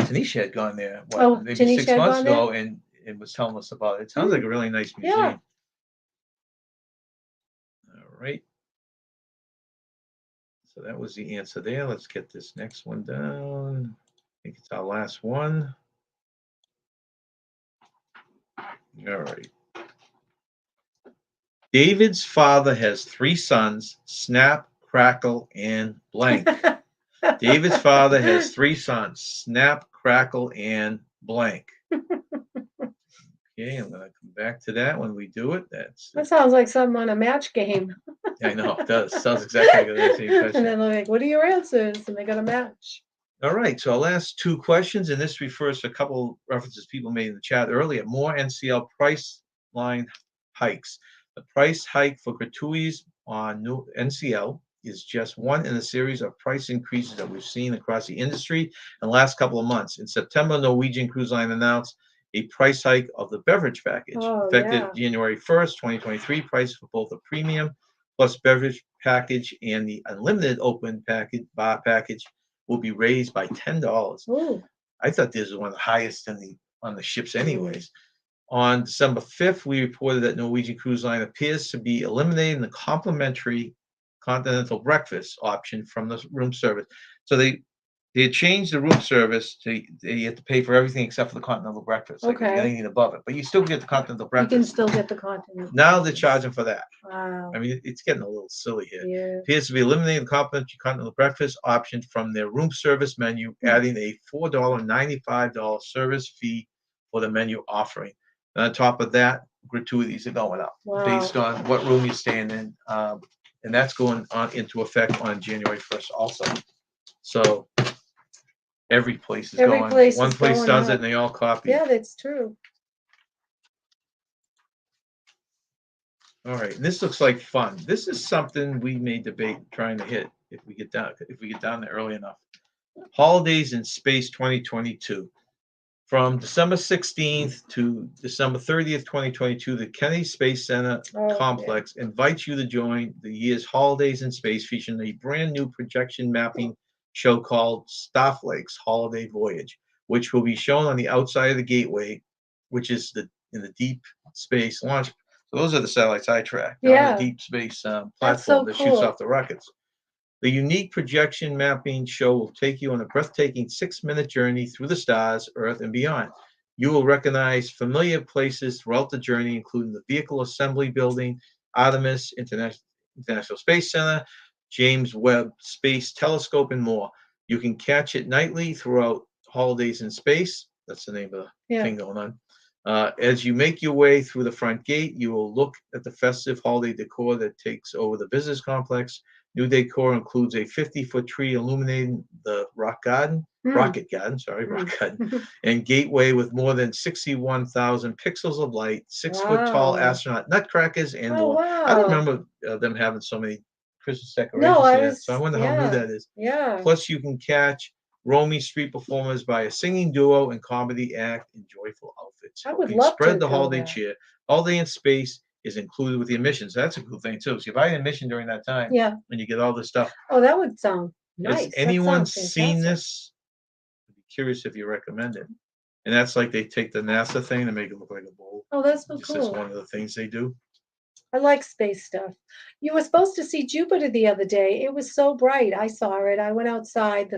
Tanisha had gone there, Oh, maybe Tanisha 6 had months gone there? ago, and was telling us about it. It sounds like a really nice museum. Yeah. All right. So that was the answer there. Let's get this next one down. I think it's our last one. All right. David's father has 3 sons, Snap, Crackle, and blank. David's father has 3 sons, Snap, Crackle, and blank. Okay, I'm going to come back to that when we do it. That sounds like something on a match game. I know, it does. Sounds exactly like an answer. And then they're like, what are your answers? And they got a match. All right, so our last 2 questions, and this refers to a couple references people made in the chat earlier. More NCL price line hikes. The price hike for gratuities on new NCL is just one in a series of price increases that we've seen across the industry in the last couple of months. In September, Norwegian Cruise Line announced a price hike of the beverage package. Oh, Effective yeah. January 1st, 2023, price for both the premium plus beverage package and the unlimited open package bar package will be raised by $10. Ooh. I thought this was one of the highest on the ships anyways. On December 5th, we reported that Norwegian Cruise Line appears to be eliminating the complimentary continental breakfast option from the room service. So they had changed the room service to you have to pay for everything except for the continental breakfast. Like Okay. anything above it, but you still get the continental You can breakfast. still get the continental. Now they're charging for that. Wow. I mean, it's getting a little silly here. Yeah. Appears to be eliminating the complimentary continental breakfast option from their room service menu, adding a $4.95 service fee for the menu offering. And on top of that, gratuities are going up based on what room you're staying in. And that's going on into effect on January 1st also. So every place is Every going. place One is place going does it up. and they all copy. Yeah, that's true. All right, and this looks like fun. This is something we may debate trying to hit if we get down there early enough. Holidays in Space 2022. From December 16th to December 30th, 2022, the Kennedy Space Center complex invites you to join the year's Holidays in Space, featuring a brand new projection mapping show called Starflake's Holiday Voyage, which will be shown on the outside of the gateway, which is in the deep space launch. So those are the satellites I track on the deep space platform that shoots off the rockets. The unique projection mapping show will take you on a breathtaking 6-minute journey through the stars, Earth, and beyond. You will recognize familiar places throughout the journey, including the Vehicle Assembly Building, Artemis International Space Center, James Webb Space Telescope, and more. You can catch it nightly throughout holidays in space. That's the name of the Yeah. thing going on. As you make your way through the front gate, you will look at the festive holiday decor that takes over the business complex. New decor includes a 50-foot tree illuminating the rocket garden, rock garden, and gateway with more than 61,000 pixels of light, 6-foot tall Wow. astronaut nutcrackers, and Oh, more. I don't wow. remember them having so many Christmas No, decorations here, so I wonder how new yeah, that is. yeah. Plus, you can catch roaming street performers by a singing duo and comedy act in joyful outfits. I would Helping love to spread the go holiday there. cheer. Holiday in space is included with the admissions. That's a cool thing too. So you buy an admission during that time, Yeah. and you get all this stuff. Oh, that would sound Has nice. That anyone sounds seen fantastic. this? I'd be curious if you recommend it. And that's like they take the NASA thing and make it look like a bowl. Oh, that's so Just that's cool. one of the things they do. I like space stuff. You were supposed to see Jupiter the other day. It was so bright. I saw it. I went outside.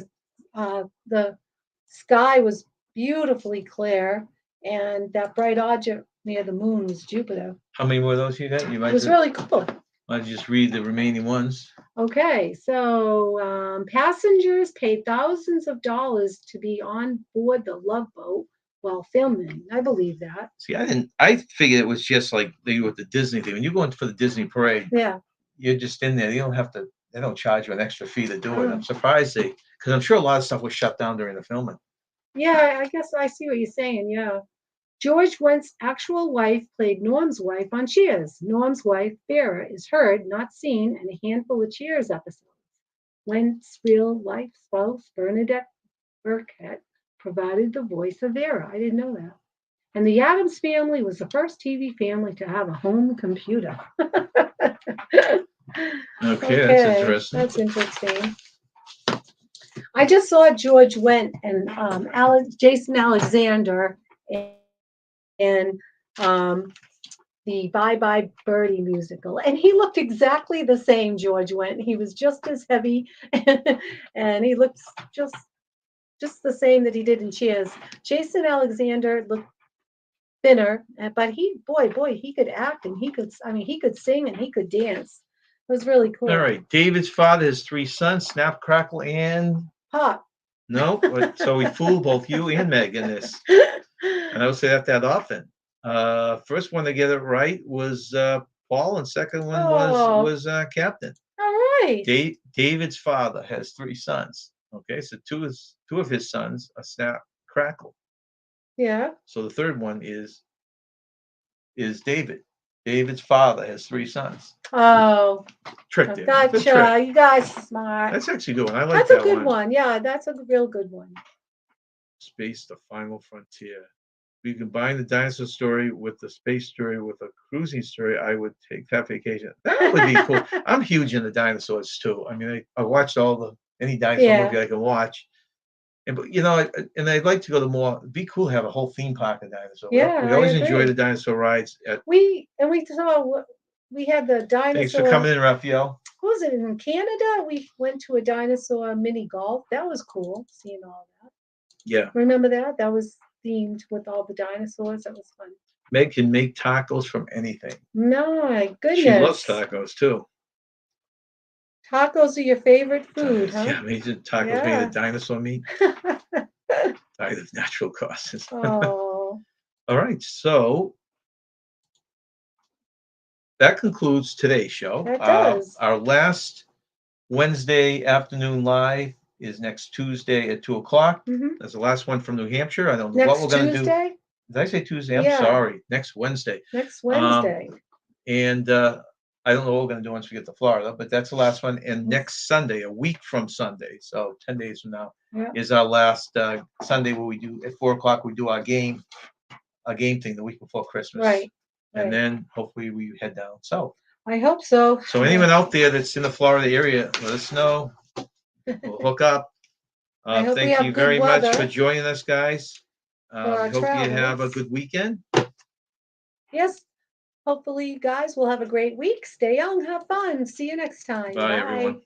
The sky was beautifully clear, and that bright object near the moon was Jupiter. How many more of those you got? You It might was really cool. just read the remaining ones. Okay, so passengers paid thousands of dollars to be on board the Love Boat while filming. I believe that. See, I figured it was just like they do with the Disney thing. When you go in for the Disney parade, Yeah. you're just in there. You don't have to. They don't charge you an extra fee to do it. Oh. I'm surprised because I'm sure a lot of stuff was shut down during the filming. Yeah, I guess I see what you're saying. Yeah. George Wendt's actual wife played Norm's wife on Cheers. Norm's wife, Vera, is heard, not seen, in a handful of Cheers episodes. Wendt's real life spouse, Bernadette Burkett, provided the voice of Vera. I didn't know that. And the Addams Family was the first TV family to have a home computer. Okay, that's interesting. That's interesting. I just saw George Wendt and Jason Alexander in the Bye Bye Birdie musical, and he looked exactly the same. George Wendt. He was just as heavy, and he looked just the same that he did in Cheers. Jason Alexander looked thinner, but he could act and he could sing and he could dance. It was really cool. All right, David's father has 3 sons: Snap, Crackle, and Pop. no. So we fooled both you and Meg in this, and I don't say that often. First one to get it right was Paul, and second one was Captain. All right. David's father has 3 sons. Okay, so two of his sons are Snap, Crackle. Yeah. So the third one is David. David's father has 3 sons. Oh. Tricked him. Gotcha. You guys are smart. That's actually a good one. I like that. That's a good one. Yeah, that's a real good one. Space, the final frontier. We combine the dinosaur story with the space story with a cruising story. I would take that vacation. That would be cool. I'm huge into dinosaurs too. I mean, I watched any dinosaur movie I can watch. And but I'd like to go to more. It'd be cool to have a whole theme park of dinosaurs. Yeah, we always enjoy the dinosaur rides. We had the dinosaur. Thanks for coming in, Raphael. What was it in Canada? We went to a dinosaur mini golf. That was cool, seeing all that. Yeah. Remember that? That was themed with all the dinosaurs. That was fun. Meg can make tacos from anything. My goodness. She loves tacos too. Tacos are your favorite food, huh? Yeah, amazing tacos made of dinosaur meat. Diet of natural causes. Oh. All right, so that concludes today's show. That does. Our last Wednesday afternoon live is next Tuesday at 2:00. That's the last one from New Hampshire. I don't know what we're going to do. Did I say Tuesday? I'm sorry. Next Wednesday. Next Wednesday. And I don't know what we're going to do once we get to Florida, but that's the last one. And next Sunday, a week from Sunday, so 10 days from now, is our last Sunday where we do at 4:00. We do our game thing the week before Christmas. Right. And then hopefully we head down south. I hope so. So anyone out there that's in the Florida area, let us know. We'll hook up. Thank you very much for joining us, guys. Hope you have a good weekend. Yes. Hopefully, you guys will have a great week. Stay young, have fun. See you next time. Bye. Everyone.